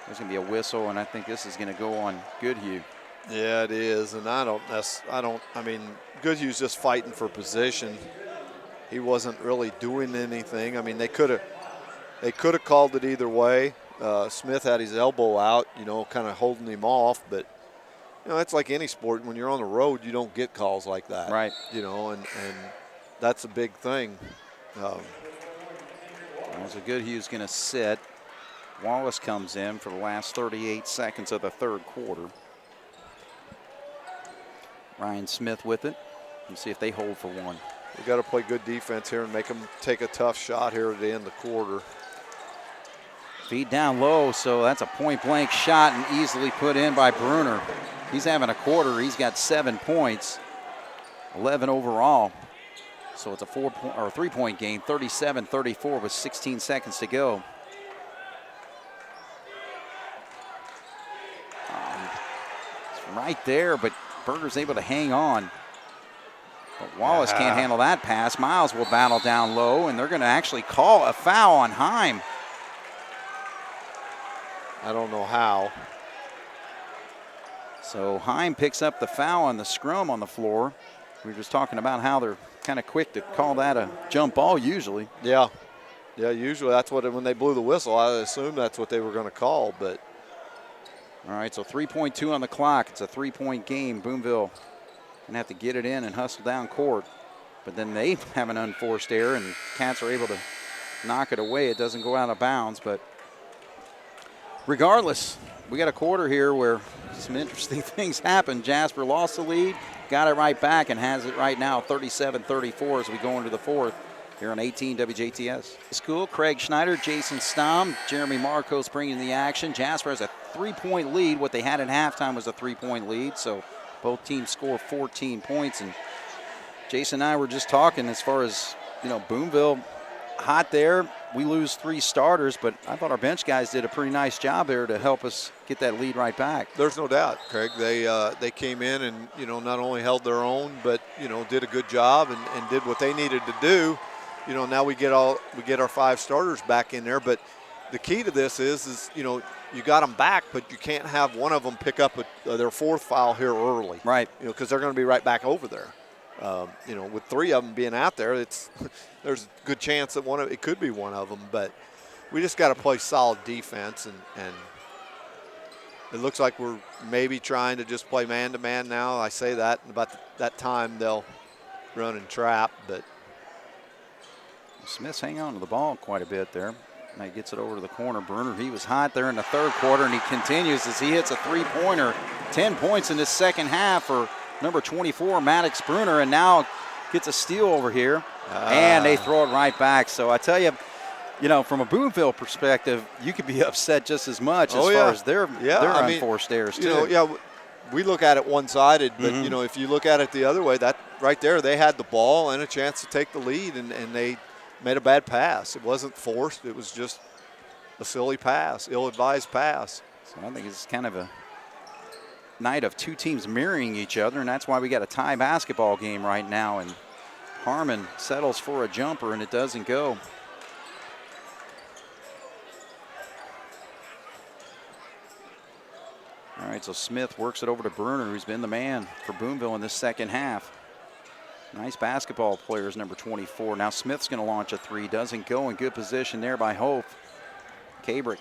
There's going to be a whistle, and I think this is going to go on Goodhue. Yeah, it is, and I mean, Goodhue's just fighting for position. He wasn't really doing anything. I mean, they could have called it either way. Smith had his elbow out, you know, kind of holding him off, but you know, it's like any sport. When you're on the road, you don't get calls like that. Right. You know, and that's a big thing. So Goodhue's going to sit. Wallace comes in for the last 38 seconds of the third quarter. Ryan Smith with it. Let's see if they hold for one. We got to play good defense here and make them take a tough shot here at the end of the quarter. Feed down low, so that's a point-blank shot and easily put in by Bruner. He's having a quarter. He's got 7 points, 11 overall. So it's a 3-point game, 37-34 with 16 seconds to go. It's right there, but Berger's able to hang on. But Wallace can't handle that pass. Miles will battle down low, and they're going to actually call a foul on Heim. I don't know how. So Heim picks up the foul on the scrum on the floor. We were just talking about how they're kind of quick to call that a jump ball usually. Yeah. Yeah, usually that's what, when they blew the whistle, I assumed that's what they were going to call, but. All right, so 3.2 on the clock. It's a 3-point game. Boonville going to have to get it in and hustle down court. But then they have an unforced error, and Cats are able to knock it away. It doesn't go out of bounds, but regardless, we got a quarter here where some interesting things happen. Jasper lost the lead, got it right back, and has it right now 37-34 as we go into the fourth here on 18 WJTS. School, Craig Schneider, Jason Stom, Jeremy Marcos bringing the action. Jasper has a 3-point lead. What they had at halftime was a 3-point lead, so both teams score 14 points. And Jason and I were just talking as far as, you know, Boonville hot there. We lose 3 starters, but I thought our bench guys did a pretty nice job there to help us get that lead right back. There's no doubt, Craig. They came in and, you know, not only held their own, but, you know, did a good job and did what they needed to do. You know, now we get our 5 starters back in there, but the key to this is you know, you got them back, but you can't have one of them pick up their 4th foul here early. Right. You know, because they're going to be right back over there. You know, with 3 of them being out there, there's a good chance that it could be one of them. But we just got to play solid defense, and it looks like we're maybe trying to just play man-to-man now. I say that, and about that time they'll run and trap. But Smith's hanging on to the ball quite a bit there. Now he gets it over to the corner. Bruner, he was hot there in the third quarter, and he continues as he hits a 3-pointer. 10 points in this second half for number 24, Maddox Bruner, and now gets a steal over here. And they throw it right back. So I tell you, you know, from a Boonville perspective, you could be upset just as much as far as their unforced errors, too. You know, we look at it one-sided, but, you know, if you look at it the other way, that right there, they had the ball and a chance to take the lead, and they made a bad pass. It wasn't forced. It was just a silly pass, ill-advised pass. So I think it's kind of a night of 2 teams mirroring each other, and that's why we got a tie basketball game right now. And Harmon settles for a jumper, and it doesn't go. All right, so Smith works it over to Bruner, who's been the man for Boonville in this second half. Nice basketball players, number 24. Now Smith's going to launch a 3. Doesn't go. In good position there by Hope. Cabrick.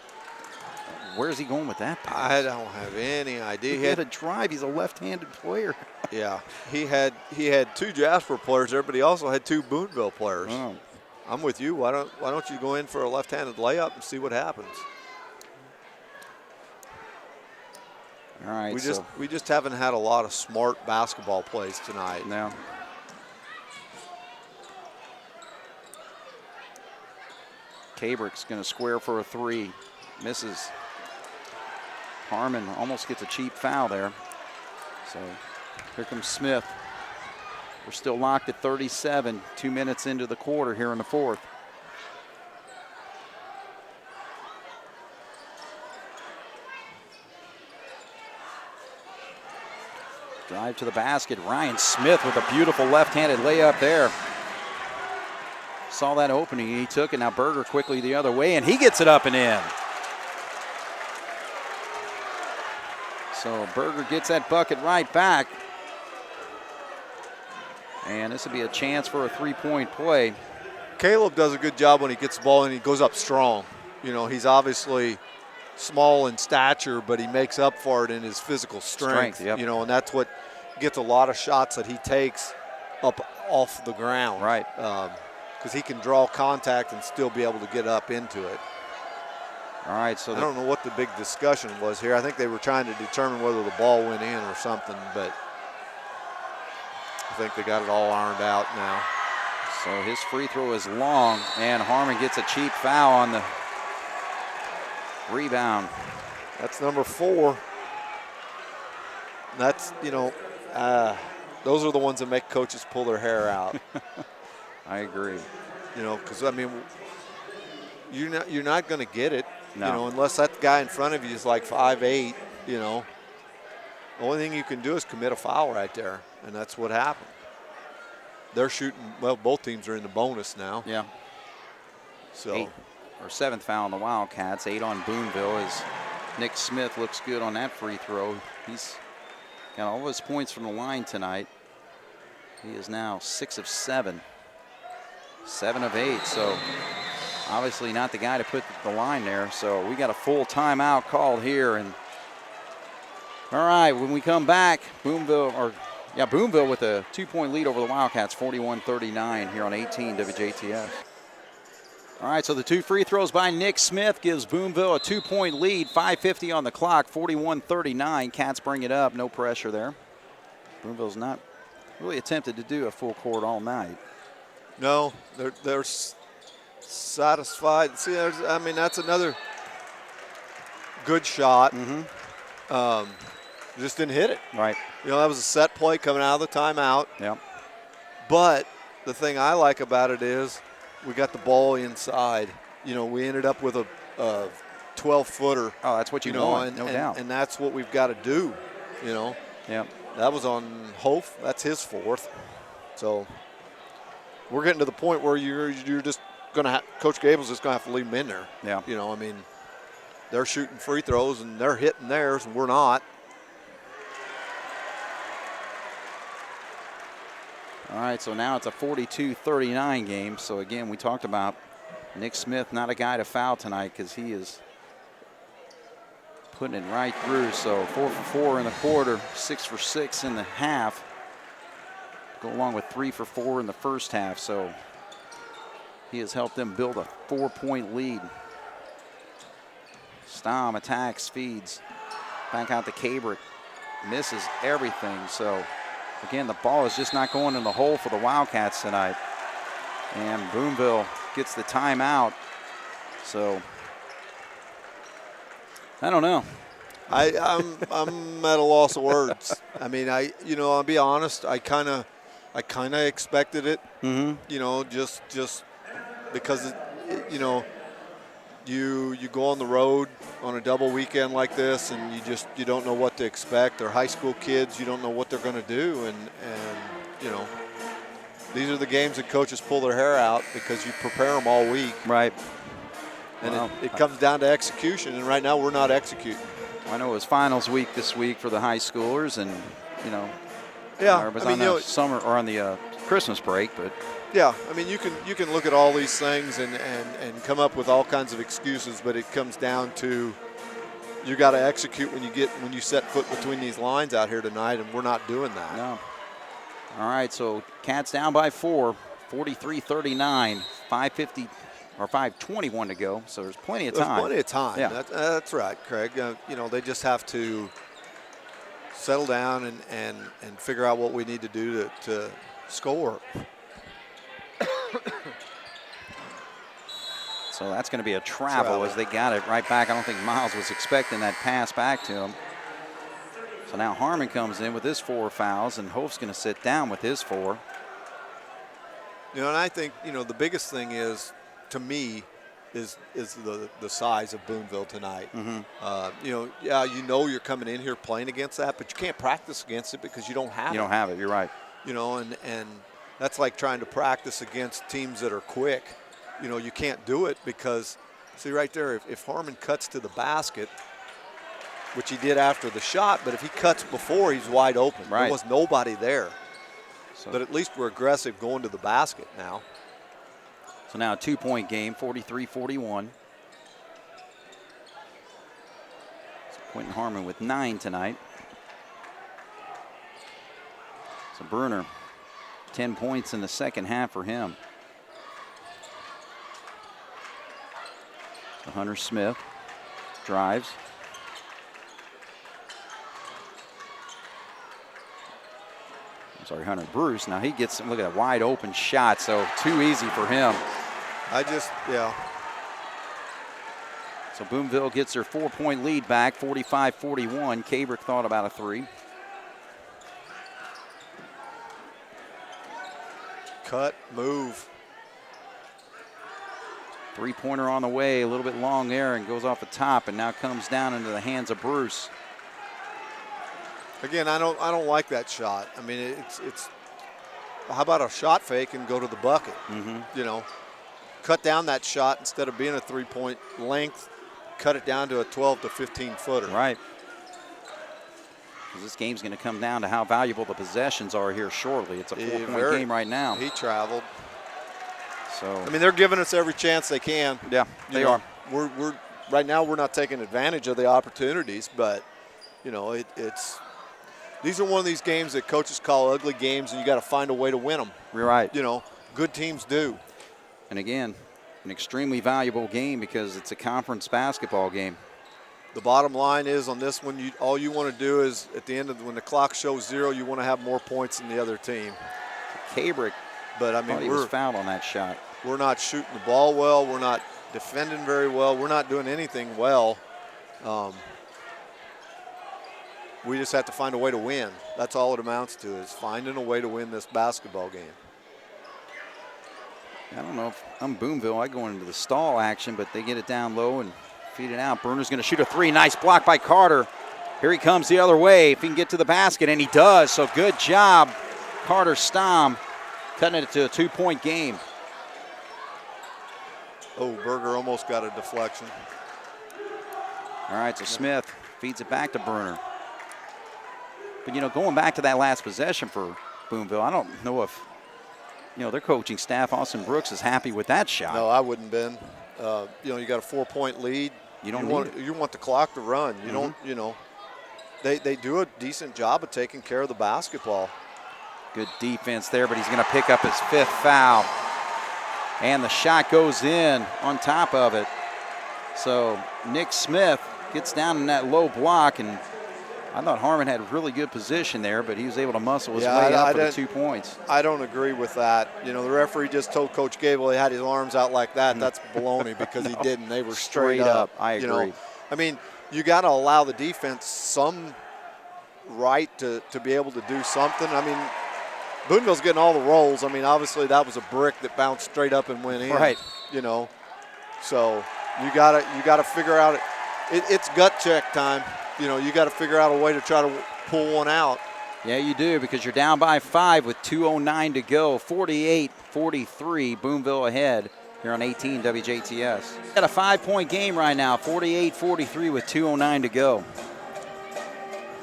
Where's he going with that pass? I don't have any idea. He had a drive. He's a left-handed player. Yeah, he had 2 Jasper players there, but he also had 2 Boonville players. Oh. I'm with you. Why don't you go in for a left-handed layup and see what happens? All right. We just haven't had a lot of smart basketball plays tonight. No. Cabrick's going to square for a 3. Misses. Harmon almost gets a cheap foul there. So here comes Smith. We're still locked at 37, 2 minutes into the quarter here in the fourth. Drive to the basket. Ryan Smith with a beautiful left-handed layup there. Saw that opening, he took it. Now Berger quickly the other way, and he gets it up and in. So Berger gets that bucket right back. And this will be a chance for a three-point play. Caleb does a good job when he gets the ball and he goes up strong. You know, he's obviously small in stature, but he makes up for it in his physical strength. Yep. You know, and that's what gets a lot of shots that he takes up off the ground. Right. Because he can draw contact and still be able to get up into it. All right, so I don't know what the big discussion was here. I think they were trying to determine whether the ball went in or something, but I think they got it all ironed out now. So his free throw is long, and Harmon gets a cheap foul on the rebound. That's number 4. That's, you know, those are the ones that make coaches pull their hair out. I agree. You know, because, I mean, you're not going to get it, no. You know, unless that guy in front of you is like 5'8", you know. The only thing you can do is commit a foul right there, and that's what happened. They're shooting, well, both teams are in the bonus now. Yeah. So 7th foul on the Wildcats, 8 on Boonville as Nick Smith looks good on that free throw. He's got all of his points from the line tonight. He is now 6 of 7, 7 of 8. So obviously not the guy to put the line there. So we got a full timeout called here. And all right, when we come back, Boonville with a 2-point lead over the Wildcats, 41-39 here on 18 WJTF. All right, so the 2 free throws by Nick Smith gives Boonville a 2-point lead, 5:50 on the clock, 41-39. Cats bring it up, no pressure there. Boonville's not really attempted to do a full court all night. No, they're satisfied. See, I mean, that's another good shot. Just didn't hit it. Right. You know, that was a set play coming out of the timeout. Yep. But the thing I like about it is we got the ball inside. You know, we ended up with a 12-footer. Oh, that's what you want, no doubt. And that's what we've got to do, you know. Yep. That was on Hof. That's his 4th. So we're getting to the point where you're just going to Coach Gable's just going to have to leave them in there. Yeah. You know, I mean, they're shooting free throws and they're hitting theirs and we're not. All right, so now it's a 42-39 game. So, again, we talked about Nick Smith, not a guy to foul tonight because he is putting it right through. So 4 for 4 in the quarter, 6 for 6 in the half. Go along with 3 for 4 in the first half. So he has helped them build a 4-point lead. Stom attacks, feeds. Back out to Cabrick. Misses everything. So again, the ball is just not going in the hole for the Wildcats tonight. And Boonville gets the timeout. So I don't know. I'm at a loss of words. I mean, I'll be honest. I kind of expected it. You know, just because you go on the road on a double weekend like this, and you don't know what to expect. They're high school kids. You don't know what they're going to do, and you know, these are the games that coaches pull their hair out because you prepare them all week. Right. And it comes down to execution, and right now we're not executing. I know it was finals week this week for the high schoolers, and you know, yeah, it was on the summer or on the Christmas break, but. Yeah, I mean, you can look at all these things and come up with all kinds of excuses, but it comes down to you got to execute when you set foot between these lines out here tonight, and we're not doing that. No. All right, so Cats down by 4, 43-39, 5:50 or 5:21 to go. So there's plenty of time. There's plenty of time. Yeah. That's right, Craig. You know, they just have to settle down and figure out what we need to do to score. So that's going to be a travel as they got it right back. I don't think Miles was expecting that pass back to him. So now Harmon comes in with his 4 fouls, and Hof's going to sit down with his 4. You know, and I think, you know, the biggest thing is, to me, is the size of Boonville tonight. You know, you're coming in here playing against that, but you can't practice against it because you don't have it. You don't have it. You're right. You know, and that's like trying to practice against teams that are quick. You know, you can't do it because, see right there, if Harmon cuts to the basket, which he did after the shot, but if he cuts before, he's wide open. Right. There was nobody there. So, but at least we're aggressive going to the basket now. So now a 2-point game, 43-41. So Quentin Harmon with 9 tonight. So Bruner, 10 points in the second half for him. So Hunter Smith drives. I'm sorry, Hunter Bruce. Now he gets, look at that wide open shot, so too easy for him. Yeah. So Boonville gets their 4-point lead back, 45-41. Cabrick thought about a 3. Cut, move. 3-pointer on the way, a little bit long there and goes off the top and now comes down into the hands of Bruce. Again, I don't like that shot. I mean, it's how about a shot fake and go to the bucket? You know, cut down that shot instead of being a 3-point length, cut it down to a 12 to 15 footer. Right. Because this game's going to come down to how valuable the possessions are here shortly. It's a 4-point game right now. He traveled. So I mean, they're giving us every chance they can. Yeah, they are. We're right now we're not taking advantage of the opportunities, but you know it's these are one of these games that coaches call ugly games, and you got to find a way to win them. You're right. You know, good teams do. And again, an extremely valuable game because it's a conference basketball game. The bottom line is on this one, all you want to do is at the end of when the clock shows 0, you want to have more points than the other team. Cabrick, but I mean, he was fouled on that shot. We're not shooting the ball well. We're not defending very well. We're not doing anything well. We just have to find a way to win. That's all it amounts to, is finding a way to win this basketball game. I don't know if I'm Boonville. I go into the stall action, but they get it down low and feed it out. Bruner's going to shoot a 3. Nice block by Carter. Here he comes the other way. If he can get to the basket, and he does. So good job, Carter Stom, cutting it to a 2-point game. Oh, Berger almost got a deflection. All right, so Smith feeds it back to Bruner. But, you know, going back to that last possession for Boonville, I don't know if, you know, their coaching staff, Austin Brooks, is happy with that shot. No, I wouldn't been. You know, you got a 4-point lead. You want the clock to run. You don't, you know. They do a decent job of taking care of the basketball. Good defense there, but he's going to pick up his 5th foul. And the shot goes in on top of it. So Nick Smith gets down in that low block, and I thought Harmon had really good position there, but he was able to muscle his way up for the 2 points. I don't agree with that. You know, the referee just told Coach Gable he had his arms out like that. That's baloney because he didn't. They were straight up. I agree. You know, I mean, you got to allow the defense some right to be able to do something. I mean, Boonville's getting all the rolls. I mean, obviously that was a brick that bounced straight up and went in. Right. You know, so you gotta figure out it's gut check time. You know, you got to figure out a way to try to pull one out. Yeah, you do, because you're down by 5 with 2:09 to go. 48-43, Boonville ahead here on 18 WJTS. Got a 5-point game right now, 48-43 with 2:09 to go.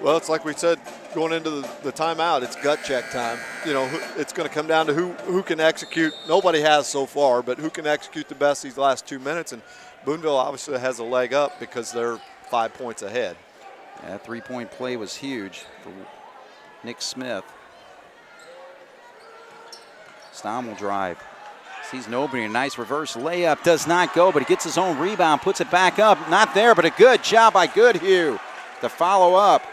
Well, it's like we said going into the timeout, it's gut check time. You know, it's going to come down to who can execute. Nobody has so far, but who can execute the best these last 2 minutes. And Boonville obviously has a leg up because they're 5 points ahead. That 3-point play was huge for Nick Smith. Stom will drive. Sees nobody. A nice reverse layup. Does not go, but he gets his own rebound, puts it back up. Not there, but a good job by Goodhue to follow up.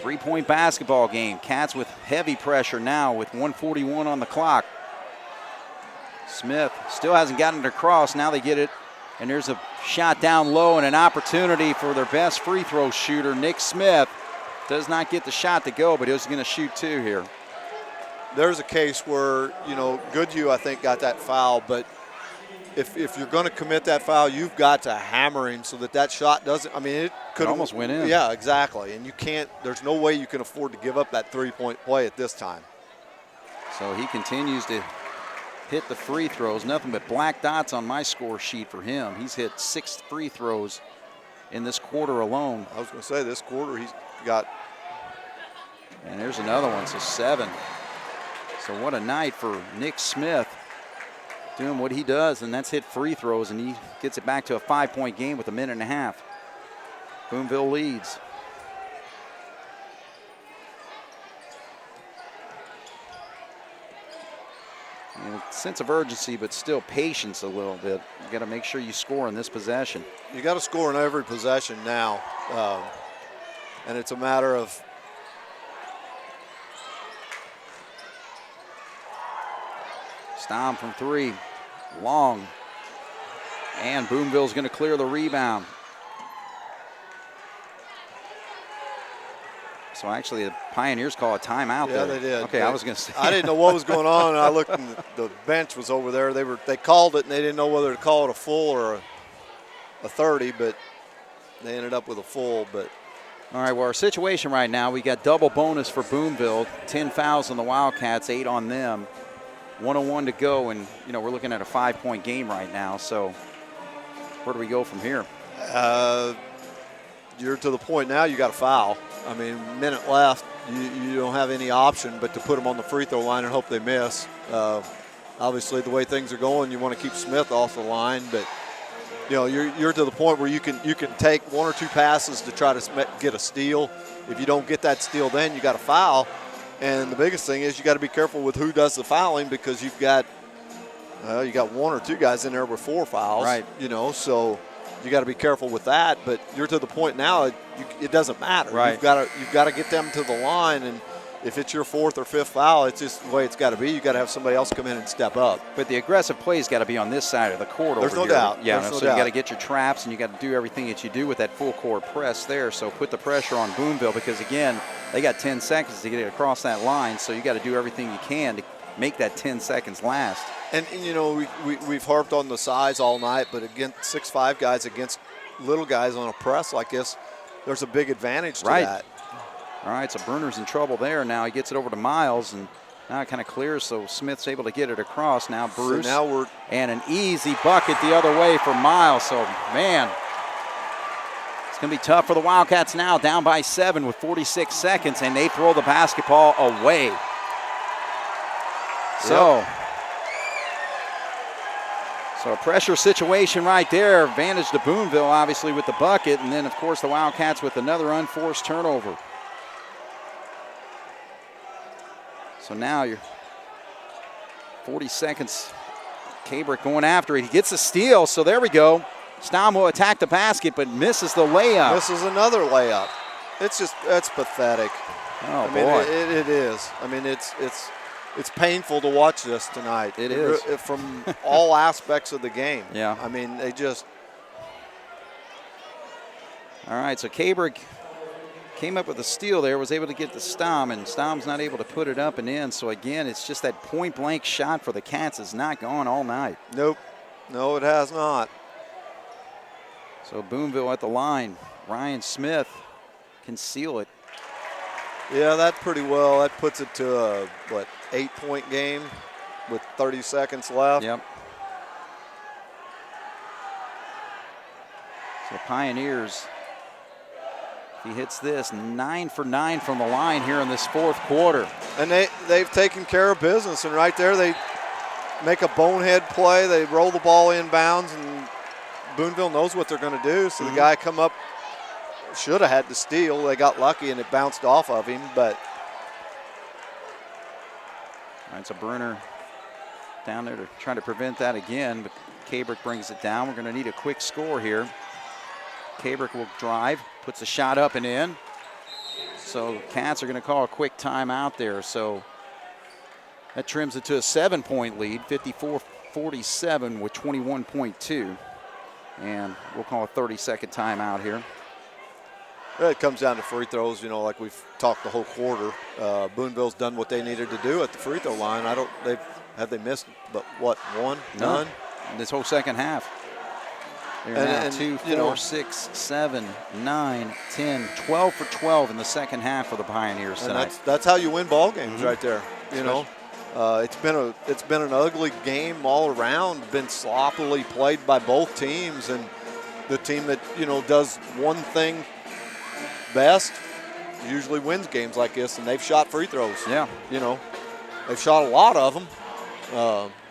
3-point basketball game. Cats with heavy pressure now with 1:41 on the clock. Smith still hasn't gotten it across. Now they get it. And there's a shot down low and an opportunity for their best free throw shooter, Nick Smith. Does not get the shot to go, but he's going to shoot 2 here. There's a case where, you know, Goodhue, I think, got that foul, but if you're going to commit that foul, you've got to hammer him so that shot doesn't, I mean, it could almost went in. Yeah, exactly. And you can't, there's no way you can afford to give up that 3-point play at this time. So he continues to hit the free throws. Nothing but black dots on my score sheet for him. He's hit 6 free throws in this quarter alone. I was going to say this quarter he's got. And there's another one, so 7. So what a night for Nick Smith, doing what he does, and that's hit free throws, and he gets it back to a 5-point game with a minute and a half. Boonville leads. And a sense of urgency, but still patience a little bit. You got to make sure you score in this possession. You got to score in every possession now, and it's a matter of Stom from 3, long, and Boonville's going to clear the rebound. So actually, the Pioneers call a timeout there. Yeah, they did. Okay, I was going to say. I didn't know what was going on, and I looked, and the bench was over there. They called it, and they didn't know whether to call it a full or a 30, but they ended up with a full. But all right, well, our situation right now, we got double bonus for Boonville, 10 fouls on the Wildcats, 8 on them. 1:01 to go, and we're looking at a 5-point game right now. So where do we go from here? You're to the point now you got to foul. I mean, minute left, you don't have any option but to put them on the free throw line and hope they miss. Obviously, the way things are going, you want to keep Smith off the line, but you're to the point where you can take 1 or 2 passes to try to get a steal. If you don't get that steal, then you got to foul. And the biggest thing is you got to be careful with who does the fouling, because you got 1 or 2 guys in there with 4 fouls. Right. So you got to be careful with that. But you're to the point now it doesn't matter. Right. You've got to get them to the line, and if it's your 4th or 5th foul, it's just the way it's got to be. You got to have somebody else come in and step up. But the aggressive play's got to be on this side of the court. There's over no here. doubt. Yeah, There's no so doubt. you got to get your traps, and you got to do everything that you do with that full court press there. So put the pressure on Boonville, because again, they got 10 seconds to get it across that line. So you got to do everything you can to make that 10 seconds last. And we've harped on the size all night, but against 6'5" guys against little guys on a press like this, there's a big advantage to that. All right, so Bruner's in trouble there. Now he gets it over to Miles, and now it kind of clears, so Smith's able to get it across. Now Bruce, and an easy bucket the other way for Miles. So, man, it's going to be tough for the Wildcats now, down by 7 with 46 seconds, and they throw the basketball away. So a pressure situation right there. Advantage to Boonville, obviously, with the bucket, and then, of course, the Wildcats with another unforced turnover. So now you're 40 seconds. Cabrick going after it. He gets a steal, so there we go. Stom will attack the basket, but misses the layup. Misses another layup. That's pathetic. Oh, boy. boy. It is. I mean, it's painful to watch this tonight. It is. From all aspects of the game. Yeah. I mean, they just. All right, so Cabrick came up with a steal there, was able to get to Stom, and Stom's not able to put it up and in. So, again, it's just that point-blank shot for the Cats has not gone all night. Nope. No, it has not. So Boonville at the line. Ryan Smith can seal it. Yeah, that pretty well. That puts it to a, 8-point game with 30 seconds left. Yep. So Pioneers, if he hits this, 9 for 9 from the line here in this 4th quarter. And they've taken care of business. And right there, they make a bonehead play. They roll the ball inbounds, and Boonville knows what they're going to do. So the guy come up, should have had to steal. They got lucky, and it bounced off of him. But all right, so Bruner down there to try to prevent that again, but Cabrick brings it down. We're going to need a quick score here. Cabrick will drive, puts a shot up and in. So Cats are going to call a quick timeout there. So that trims it to a 7-point lead, 54-47 with 21.2. And we'll call a 30-second timeout here. it comes down to free throws, like we've talked the whole quarter. Boonville's done what they needed to do at the free throw line. Have they missed, but what, one? None? This whole second half. They're now 2, 4, 6, 7, 9, 10, 12 for 12 in the second half for the Pioneers tonight. And that's how you win ball games right there, It's been an ugly game all around. Been sloppily played by both teams, and the team that does one thing best usually wins games like this. And they've shot free throws. Yeah. They've shot a lot of them,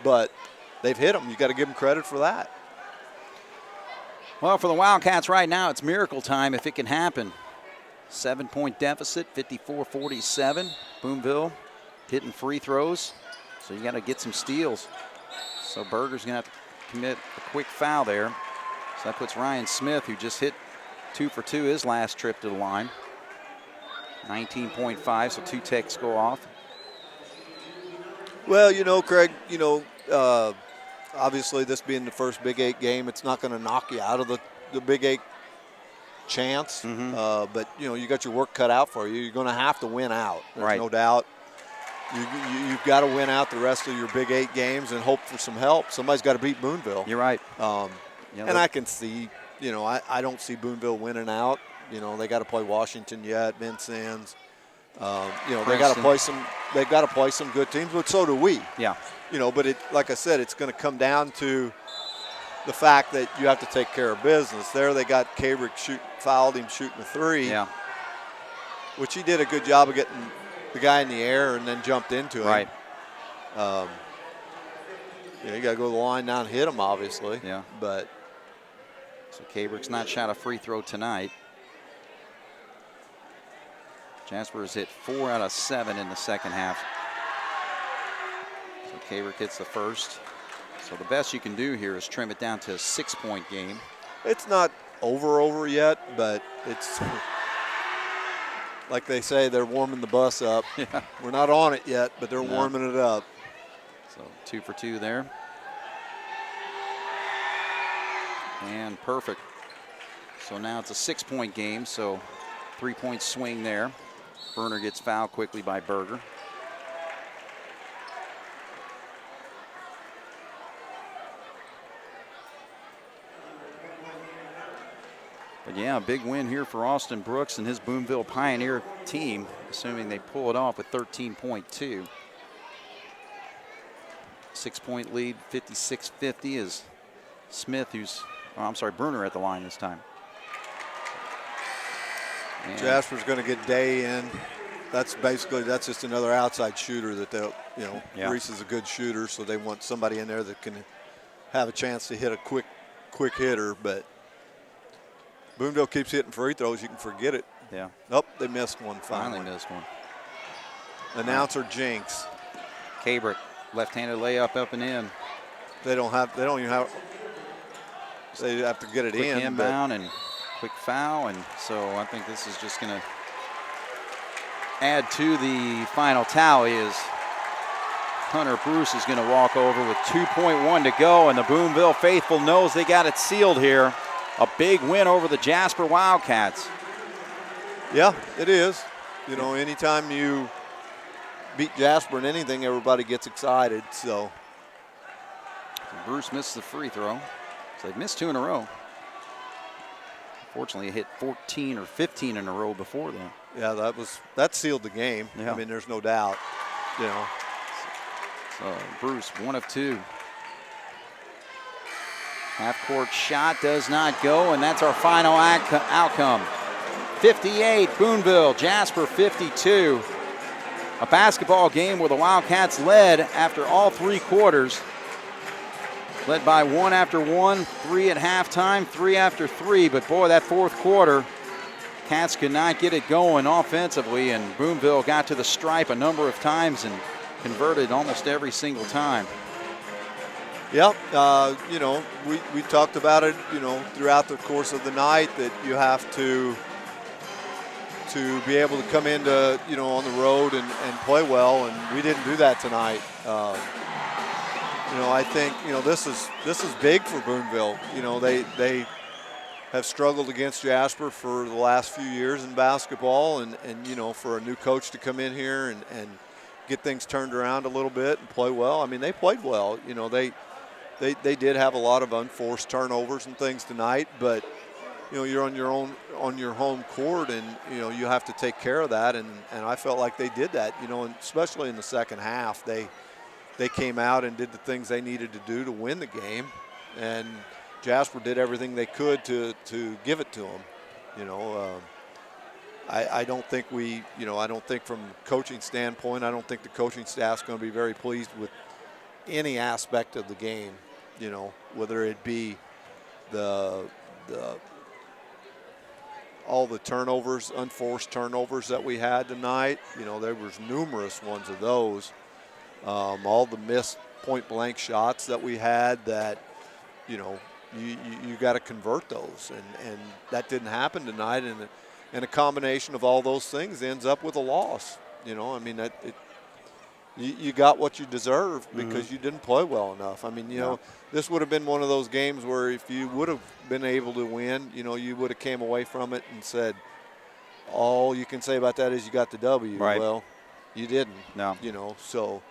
but they've hit them. You got to give them credit for that. Well, for the Wildcats right now, it's miracle time if it can happen. 7-point deficit, 54-47. Boonville hitting free throws, so you got to get some steals. So Berger's going to have to commit a quick foul there. So that puts Ryan Smith, who just hit 2 for 2 his last trip to the line. 19.5, so 2 techs go off. Well, Craig, obviously this being the first Big 8 game, it's not going to knock you out of the Big 8 chance. But, you got your work cut out for you. You're going to have to win out. There's no doubt. You've got to win out the rest of your Big 8 games and hope for some help. Somebody's got to beat Boonville. You're right. And I can see, I don't see Boonville winning out. They got to play Washington yet, Vincennes. They got to play some. They've got to play some good teams, but so do we. Yeah. But like I said, it's going to come down to the fact that you have to take care of business. There, they got Kabrick fouled him shooting a 3. Yeah. Which he did a good job of getting the guy in the air and then jumped into him. Right. You got to go to the line now and hit him, obviously. Yeah. But so Kabrick's not shot a free throw tonight. Jasper has hit 4 out of 7 in the second half. So Kabrick hits the first. So the best you can do here is trim it down to a 6-point game. It's not over yet, but it's like they say, they're warming the bus up. Yeah. We're not on it yet, but they're warming it up. So 2 for 2 there. And perfect. So now it's a 6-point game, so 3-point swing there. Berner gets fouled quickly by Berger. But yeah, a big win here for Austin Brooks and his Boonville Pioneer team, assuming they pull it off with 13.2. 6-point lead, 56-50 is Smith, Berner at the line this time. And Jasper's going to get Day in. That's just another outside shooter that they'll, Reese is a good shooter, so they want somebody in there that can have a chance to hit a quick hitter. But Boonville keeps hitting free throws. You can forget it. Yeah. Oh, they missed one finally. Missed one. Announcer jinx. Kabrick, left-handed layup up and in. They have to get it Quick in. Inbound and quick foul, and so I think this is just going to add to the final tally as Hunter Bruce is going to walk over with 2.1 to go, and the Boonville faithful knows they got it sealed here. A big win over the Jasper Wildcats. Yeah, it is. Anytime you beat Jasper in anything, everybody gets excited. So Bruce missed the free throw. So they've missed 2 in a row. Fortunately, it hit 14 or 15 in a row before then. Yeah, that sealed the game. Yeah. I mean, there's no doubt. So Bruce, 1 of 2. Half-court shot does not go, and that's our final outcome. 58, Boonville, Jasper 52. A basketball game where the Wildcats led after all 3 quarters. Led by 1 after 1, 3 at halftime, 3 after 3. But boy, that fourth quarter, Cats could not get it going offensively, and Boonville got to the stripe a number of times and converted almost every single time. Yep, we talked about it, throughout the course of the night that you have to be able to come into, on the road and play well, and we didn't do that tonight. I think, this is big for Boonville. They have struggled against Jasper for the last few years in basketball, and for a new coach to come in here and get things turned around a little bit and play well. I mean, they played well. They did have a lot of unforced turnovers and things tonight, but you're on your home court, and you have to take care of that, and I felt like they did that. And especially in the second half, they they came out and did the things they needed to do to win the game, and Jasper did everything they could to give it to them. You know, I don't think I don't think from a coaching standpoint, I don't think the coaching staff's going to be very pleased with any aspect of the game. You know, whether it be all the turnovers, unforced turnovers that we had tonight. You know, there was numerous ones of those. All the missed point-blank shots that we had that, you know, you got to convert those. And that didn't happen tonight. And a combination of all those things ends up with a loss. You know, I mean, you got what you deserve because you didn't play well enough. I mean, you know, this would have been one of those games where if you would have been able to win, you know, you would have came away from it and said, all you can say about that is you got the W. Right. Well, you didn't. No. You know, so.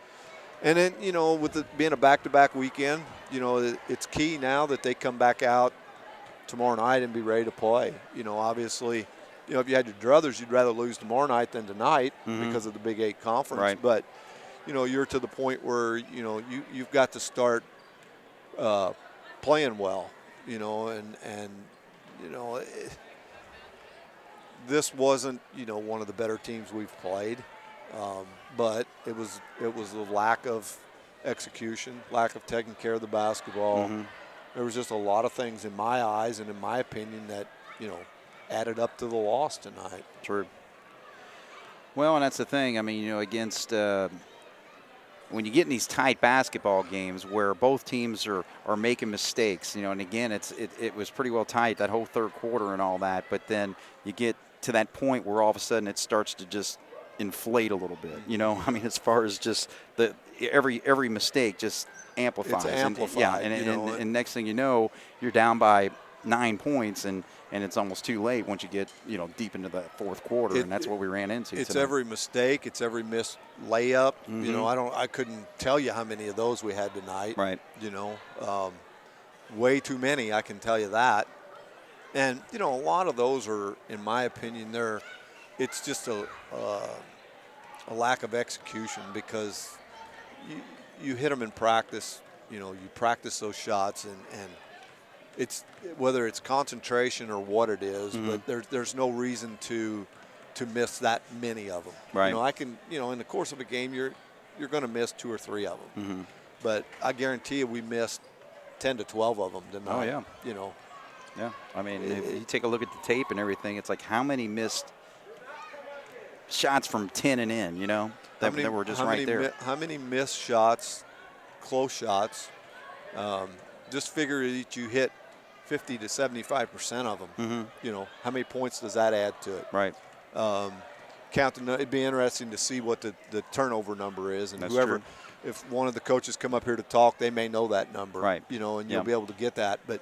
And then, you know, with it being a back-to-back weekend, you know, it's key now that they come back out tomorrow night and be ready to play. You know, obviously, you know, if you had your druthers, you'd rather lose tomorrow night than tonight because of the Big 8 conference. Right. But, you know, you're to the point where, you know, you've got to start playing well, you know, and you know, this wasn't, you know, one of the better teams we've played. But it was the lack of execution, lack of taking care of the basketball. There was just a lot of things in my eyes and in my opinion that, you know, added up to the loss tonight. True. Well, and that's the thing. I mean, you know, against when you get in these tight basketball games where both teams are making mistakes, you know, and again, it was pretty well tight that whole third quarter and all that, but then you get to that point where all of a sudden it starts to just inflate a little bit, you know. I mean, as far as just every mistake just amplifies. It's amplified. And next thing you know, you're down by 9 points, and it's almost too late once you get, you know, deep into the fourth quarter, and that's what we ran into. It's tonight. every mistake. It's every missed layup. You know, I couldn't tell you how many of those we had tonight. Right. You know, way too many. I can tell you that. And you know, a lot of those are, in my opinion, it's just a lack of execution because you hit them in practice. You know, you practice those shots, and it's whether it's concentration or what it is, but there's no reason to miss that many of them. Right. You know, in the course of a game, you're going to miss 2 or 3 of them. But I guarantee you, we missed 10 to 12 of them tonight. Oh yeah. You know. Yeah. I mean, if you take a look at the tape and everything, it's like how many missed shots from 10 and in, you know, that were just right there. How many missed shots, close shots? Just figure that you hit 50 to 75% of them. You know, how many points does that add to it? Right. It'd be interesting to see what the turnover number is, and That's whoever, true. if one of the coaches come up here to talk, they may know that number. Right. You know, and you'll be able to get that. But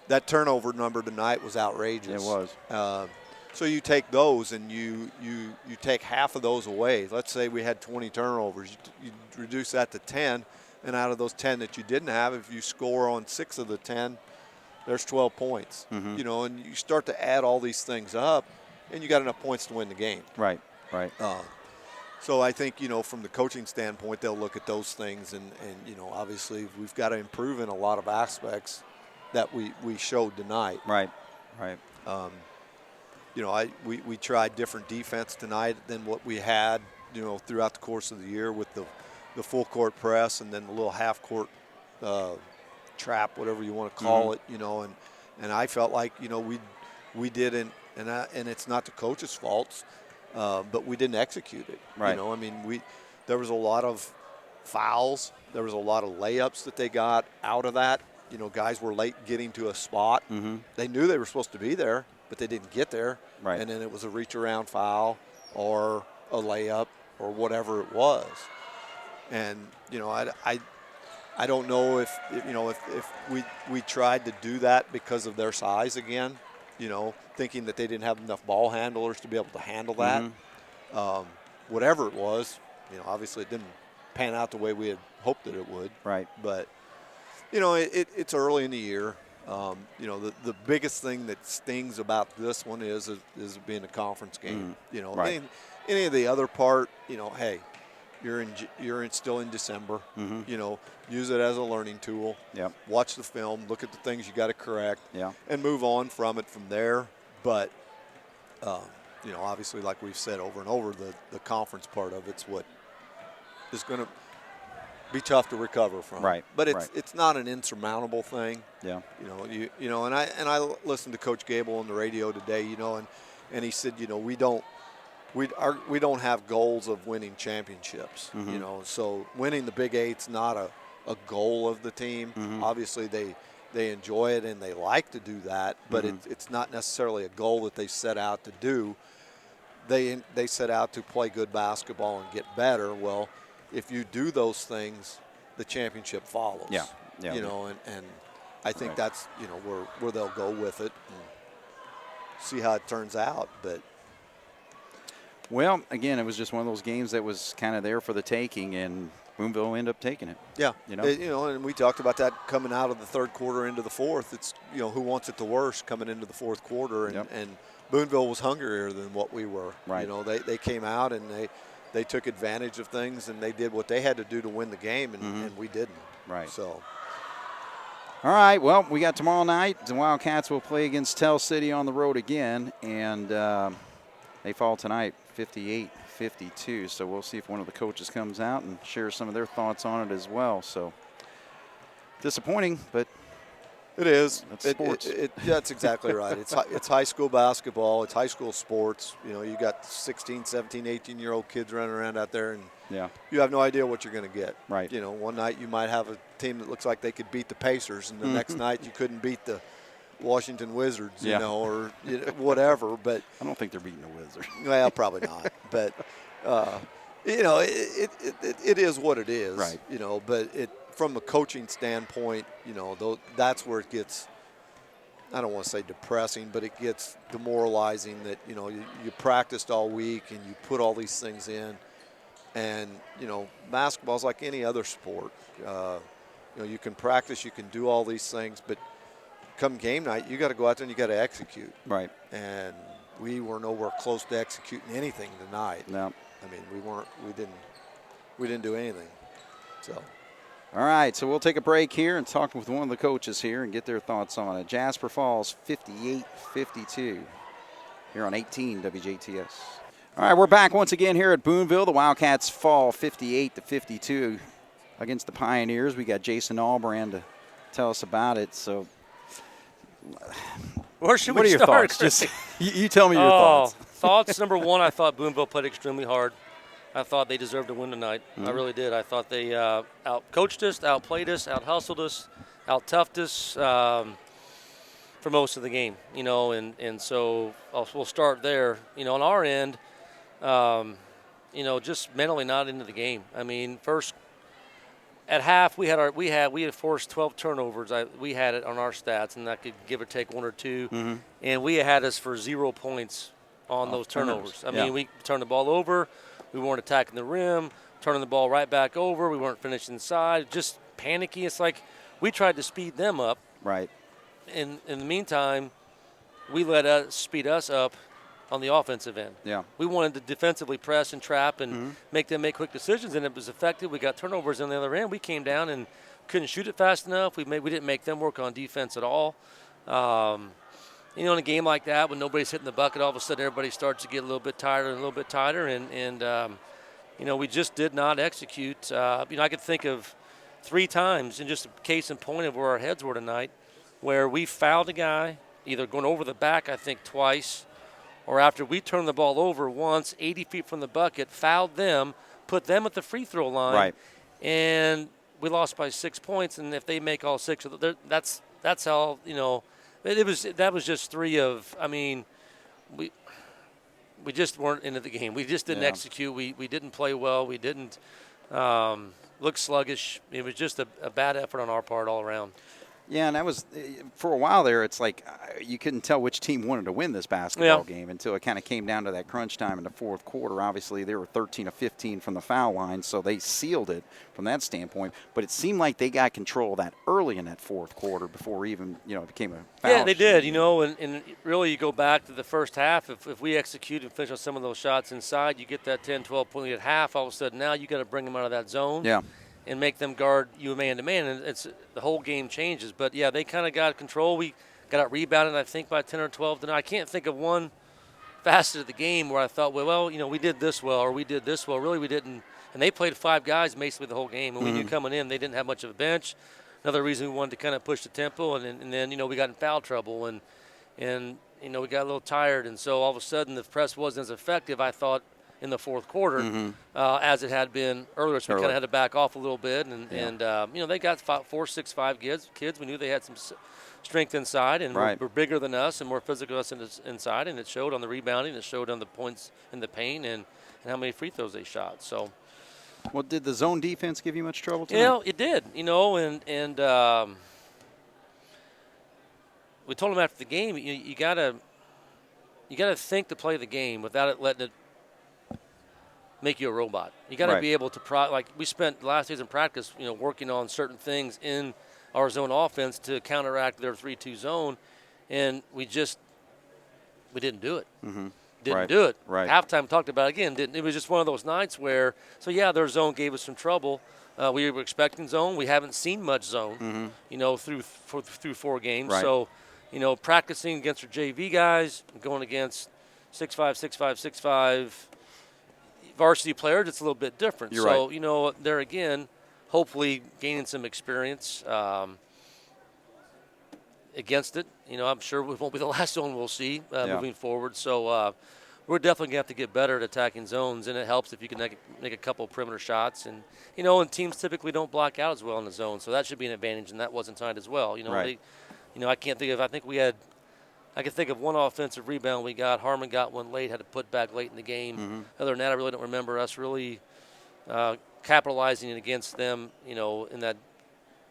that turnover number tonight was outrageous. It was. So you take those and you take half of those away. Let's say we had 20 turnovers. You reduce that to 10, and out of those 10 that you didn't have, if you score on 6 of the 10, there's 12 points. You know, and you start to add all these things up, and you got enough points to win the game. Right. Right. So I think, you know, from the coaching standpoint, they'll look at those things, and you know, obviously we've got to improve in a lot of aspects that we showed tonight. Right. Right. You know, we tried different defense tonight than what we had, you know, throughout the course of the year with the full court press and then the little half court trap, whatever you want to call it, you know, and I felt like, you know, we didn't, and it's not the coach's faults, but we didn't execute it. Right. You know, I mean, there was a lot of fouls, there was a lot of layups that they got out of that. You know, guys were late getting to a spot. They knew they were supposed to be there, but they didn't get there. Right. And then it was a reach around foul or a layup or whatever it was. And, you know, I don't know if you know, if we tried to do that because of their size again, you know, thinking that they didn't have enough ball handlers to be able to handle that. Whatever it was, you know, obviously it didn't pan out the way we had hoped that it would. Right. But, you know, it's early in the year. You know, the biggest thing that stings about this one is being a conference game. You know, Right. any of the other part, you know, hey, you're still in December. Mm-hmm. You know, use it as a learning tool. Yep. Watch the film, look at the things you got to correct, Yeah. and move on from it from there. But you know, obviously, like we've said over and over, the conference part of it's what is going to be tough to recover from. Right. But it's not an insurmountable thing. Yeah. You know, and I listened to Coach Gable on the radio today. You know, and he said, you know, we don't have goals of winning championships. Mm-hmm. You know, so winning the Big Eight's not a goal of the team. Mm-hmm. Obviously, they enjoy it and they like to do that, but mm-hmm. it's not necessarily a goal that they set out to do. They set out to play good basketball and get better. Well, if you do those things, the championship follows. Yeah. Yeah. You know, and I think that's, you know, where they'll go with it and see how it turns out. But well, again, it was just one of those games that was kind of there for the taking, and Boonville ended up taking it. yeah, You know? And we talked about that coming out of the third quarter into the fourth. It's, you know, who wants it the worst coming into the fourth quarter, and Boonville was hungrier than what we were. Right. You know, they came out and they took advantage of things and they did what they had to do to win the game, and we didn't. Right. So. All right, well, we got tomorrow night. The Wildcats will play against Tell City on the road again, and they fall tonight 58-52. So we'll see if one of the coaches comes out and shares some of their thoughts on it as well. So disappointing, but It is. That's sports. That's exactly right. It's high school basketball. It's high school sports. You know, you got 16, 17, 18-year-old kids running around out there, and you have no idea what you're going to get. Right. You know, one night you might have a team that looks like they could beat the Pacers, and the next night you couldn't beat the Washington Wizards, you know, or whatever. But I don't think they're beating the Wizards. Well, probably not. But, you know, it is what it is. Right. You know, but from a coaching standpoint, you know, that's where it gets, I don't want to say depressing, but it gets demoralizing that, you know, you practiced all week and you put all these things in. And, you know, basketball is like any other sport. You know, you can practice, you can do all these things, but come game night, you got to go out there and you got to execute. Right. And we were nowhere close to executing anything tonight. No. I mean, we didn't do anything. So. All right, so we'll take a break here and talk with one of the coaches here and get their thoughts on it. Jasper falls 58-52 here on 18 WJTS. All right, we're back once again here at Boonville. The Wildcats fall 58-52 against the Pioneers. We got Jason Albrand to tell us about it. So, where should what we are your start? thoughts? Just you tell me your thoughts. Thoughts. Number one, I thought Boonville played extremely hard. I thought they deserved to win tonight. I really did. I thought they out-coached us, outplayed us, out-hustled us, out-toughed us for most of the game, you know, and so we'll start there. You know, on our end, you know, just mentally not into the game. I mean, first at half we had forced 12 turnovers. We had it on our stats, and that could give or take one or two, and we had us for 0 points on those turnovers. I mean, we turned the ball over. We weren't attacking the rim, turning the ball right back over. We weren't finishing inside, just panicky. It's like we tried to speed them up. Right. In the meantime, we let us speed us up on the offensive end. Yeah. We wanted to defensively press and trap and make them make quick decisions, and it was effective. We got turnovers on the other end. We came down and couldn't shoot it fast enough. We didn't make them work on defense at all. You know, in a game like that, when nobody's hitting the bucket, all of a sudden everybody starts to get a little bit tighter and a little bit tighter, and you know, we just did not execute. You know, I could think of 3 times, in just a case in point of where our heads were tonight, where we fouled a guy, either going over the back, I think, twice, or after we turned the ball over once, 80 feet from the bucket, fouled them, put them at the free throw line, and we lost by 6 points. And if they make all 6, that's how, you know. That was just 3 of. I mean, we just weren't into the game. We just didn't execute. We didn't play well. We didn't look sluggish. It was just a bad effort on our part all around. Yeah, and that was for a while there. It's like you couldn't tell which team wanted to win this basketball game until it kind of came down to that crunch time in the fourth quarter. Obviously, they were 13 of 15 from the foul line, so they sealed it from that standpoint. But it seemed like they got control of that early in that fourth quarter before even it became a foul. Yeah, they did. And really you go back to the first half. If we execute and finish on some of those shots inside, you get that 10, 12 point lead at half. All of a sudden now you got to bring them out of that zone. Yeah. And make them guard you man-to-man, and the whole game changes. But, yeah, they kind of got control. We got out rebounded, I think, by 10 or 12 tonight. I can't think of one facet of the game where I thought, well, we did this well or we did this well. Really, we didn't. And they played 5 guys basically the whole game. And we knew coming in they didn't have much of a bench. Another reason we wanted to kind of push the tempo. And then we got in foul trouble. And we got a little tired. And so all of a sudden the press wasn't as effective, I thought, in the fourth quarter as it had been earlier. So we kind of had to back off a little bit. And they got 4, 6, 5 kids. We knew they had some strength inside and were bigger than us and more physical than us inside. And it showed on the rebounding. It showed on the points in the paint and how many free throws they shot. So, well, did the zone defense give you much trouble tonight? It did. And we told them after the game, you gotta think to play the game without it letting it make you a robot. You got to be able to we spent the last days in practice, working on certain things in our zone offense to counteract their 3-2 zone, and we didn't do it. Didn't do it. Right. Halftime talked about it again. It was just one of those nights where, their zone gave us some trouble. We were expecting zone. We haven't seen much zone, through 4 games. Right. So, practicing against our JV guys, going against 6'5", 6'5", 6'5", varsity players, it's a little bit different. You're right. There again, hopefully gaining some experience against it. I'm sure it won't be the last zone we'll see moving forward. So we're definitely going to have to get better at attacking zones, and it helps if you can make a couple perimeter shots. And, and teams typically don't block out as well in the zone, so that should be an advantage, and that wasn't tonight as well. I can't think of – I can think of one offensive rebound we got. Harmon got one late, had to put back late in the game. Other than that, I really don't remember us really capitalizing against them, in that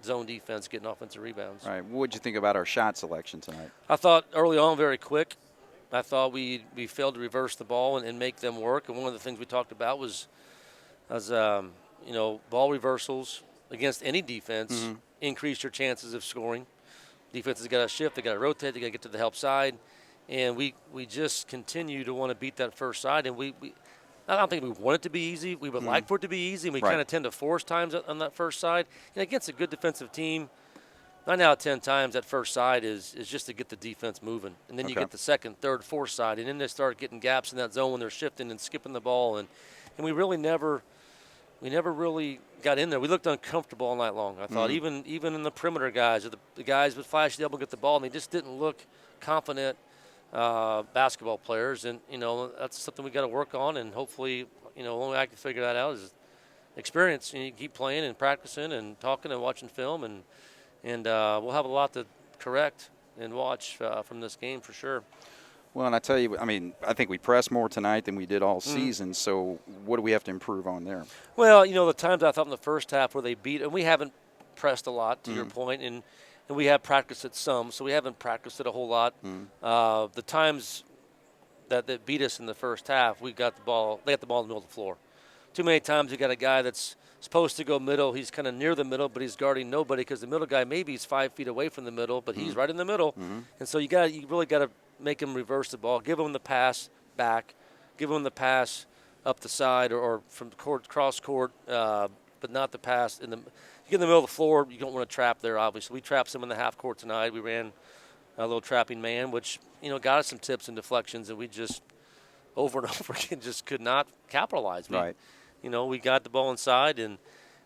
zone defense, getting offensive rebounds. All right. What did you think about our shot selection tonight? I thought early on very quick. I thought we failed to reverse the ball and make them work. And one of the things we talked about was ball reversals against any defense increase your chances of scoring. Defenses got to shift, they got to rotate, they got to get to the help side, and we just continue to want to beat that first side. And I don't think we want it to be easy. We would like for it to be easy, and we kind of tend to force times on that first side. And against a good defensive team, 9 out of 10 times that first side is just to get the defense moving, and then you get the second, third, fourth side, and then they start getting gaps in that zone when they're shifting and skipping the ball, and we really never really got in there. We looked uncomfortable all night long. I thought even in the perimeter guys, or the guys with flash the elbow get the ball, and they just didn't look confident basketball players. And that's something we got to work on. And hopefully, the only way I can figure that out is experience. And you keep playing and practicing and talking and watching film, and we'll have a lot to correct and watch from this game for sure. Well, and I tell you, I think we pressed more tonight than we did all season. So what do we have to improve on there? Well, the times I thought in the first half where they beat, and we haven't pressed a lot, to your point, and we have practiced it some, so we haven't practiced it a whole lot. The times that beat us in the first half, they got the ball in the middle of the floor. Too many times you got a guy that's supposed to go middle. He's kind of near the middle, but he's guarding nobody because the middle guy maybe he's 5 feet away from the middle, but he's right in the middle. And so you really got to make him reverse the ball, give him the pass back, give him the pass up the side or from cross court, but not the pass in the. You get in the middle of the floor, you don't want to trap there. Obviously, we trapped some in the half court tonight. We ran a little trapping man, which got us some tips and deflections, and we just over and over again just could not capitalize. We got the ball inside, and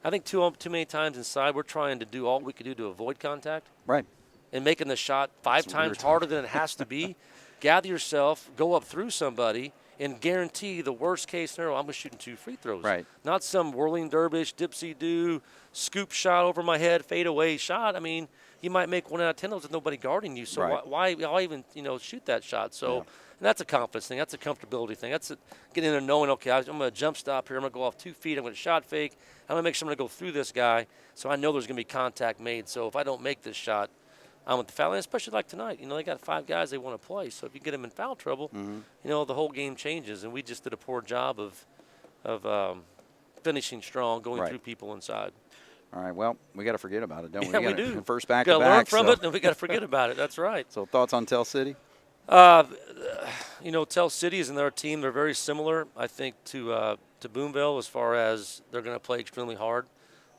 I think too many times inside we're trying to do all we could do to avoid contact. Right. And making the shot 5 times harder than it has to be. Gather yourself, go up through somebody, and guarantee the worst case scenario, I'm shooting 2 free throws. Right. Not some whirling dervish, dipsy-do, scoop shot over my head, fade away shot. You might make 1 out of 10 of those with nobody guarding you. So why even shoot that shot? So and that's a confidence thing. That's a comfortability thing. That's getting in there knowing, okay, I'm going to jump stop here. I'm going to go off 2 feet. I'm going to shot fake. I'm going to make sure I'm going to go through this guy. So I know there's going to be contact made. So if I don't make this shot, with the foul, and especially like tonight. They got 5 guys they want to play. So if you get them in foul trouble, the whole game changes. And we just did a poor job of finishing strong, going through people inside. All right, well, we got to forget about it, don't we? Yeah, we do. First back-to-back. Got to learn from it, and we got to forget about it. That's right. So thoughts on Tell City? Tell City is another team. They're very similar, I think, to Boonville as far as they're going to play extremely hard.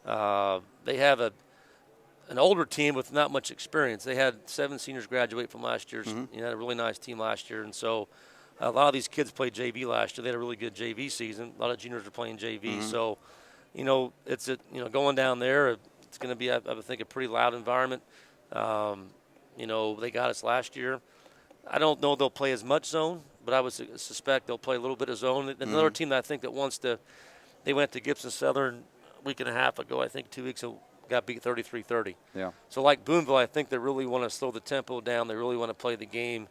They have an older team with not much experience. They had 7 seniors graduate from last year's. Had a really nice team last year, and so a lot of these kids played JV last year. They had a really good JV season. A lot of juniors are playing JV, so it's going down there. It's going to be, I think, a pretty loud environment. They got us last year. I don't know they'll play as much zone, but I would suspect they'll play a little bit of zone. Another team that I think that they went to Gibson Southern a week and a half ago, I think 2 weeks ago, got beat 33-30. Yeah. So like Boonville, I think they really want to slow the tempo down. They really want to play the game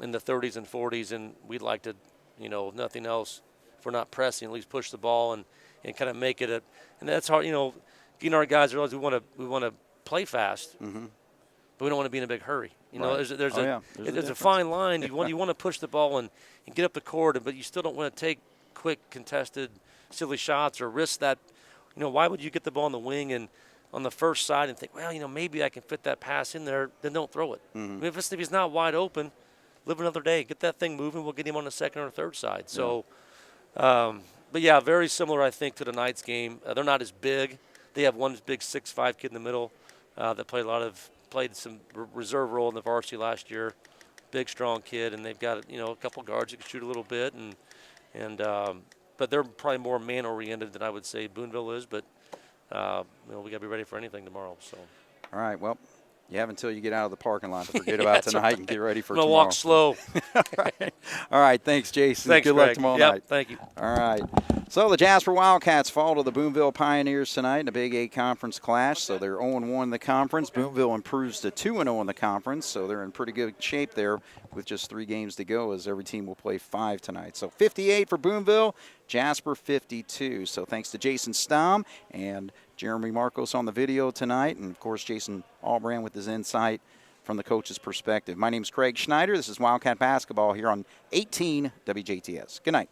in the 30s and 40s, and we'd like to, if nothing else, if we're not pressing, at least push the ball and kind of make it and that's hard. Getting our guys realize we want to play fast, but we don't want to be in a big hurry. There's a fine line. You want to push the ball and get up the court, but you still don't want to take quick contested silly shots or risk that. Why would you get the ball in the wing and on the first side and think, well, maybe I can fit that pass in there? Then don't throw it. I mean, if he's not wide open, live another day. Get that thing moving. We'll get him on the second or third side. So, but yeah, very similar, I think, to tonight's game. They're not as big. They have one big 6'5" kid in the middle that played some reserve role in the varsity last year. Big, strong kid, and they've got a couple guards that can shoot a little bit, but they're probably more man-oriented than I would say Boonville is. But we got to be ready for anything tomorrow. So. All right. Well, you have until you get out of the parking lot to forget about tonight and get ready for tomorrow. tomorrow. Walk slow. All right. Thanks, Jason. Thanks, Good Greg. luck tomorrow Yep, night. Thank you. All right. So the Jasper Wildcats fall to the Boonville Pioneers tonight in a Big 8 conference clash. So they're 0-1 in the conference. Boonville improves to 2-0 in the conference. So they're in pretty good shape there with just 3 games to go, as every team will play 5 tonight. So 58 for Boonville, Jasper 52. So thanks to Jason Stamm and Jeremy Marcos on the video tonight. And, of course, Jason Albrand with his insight from the coach's perspective. My name is Craig Schneider. This is Wildcat Basketball here on 18 WJTS. Good night.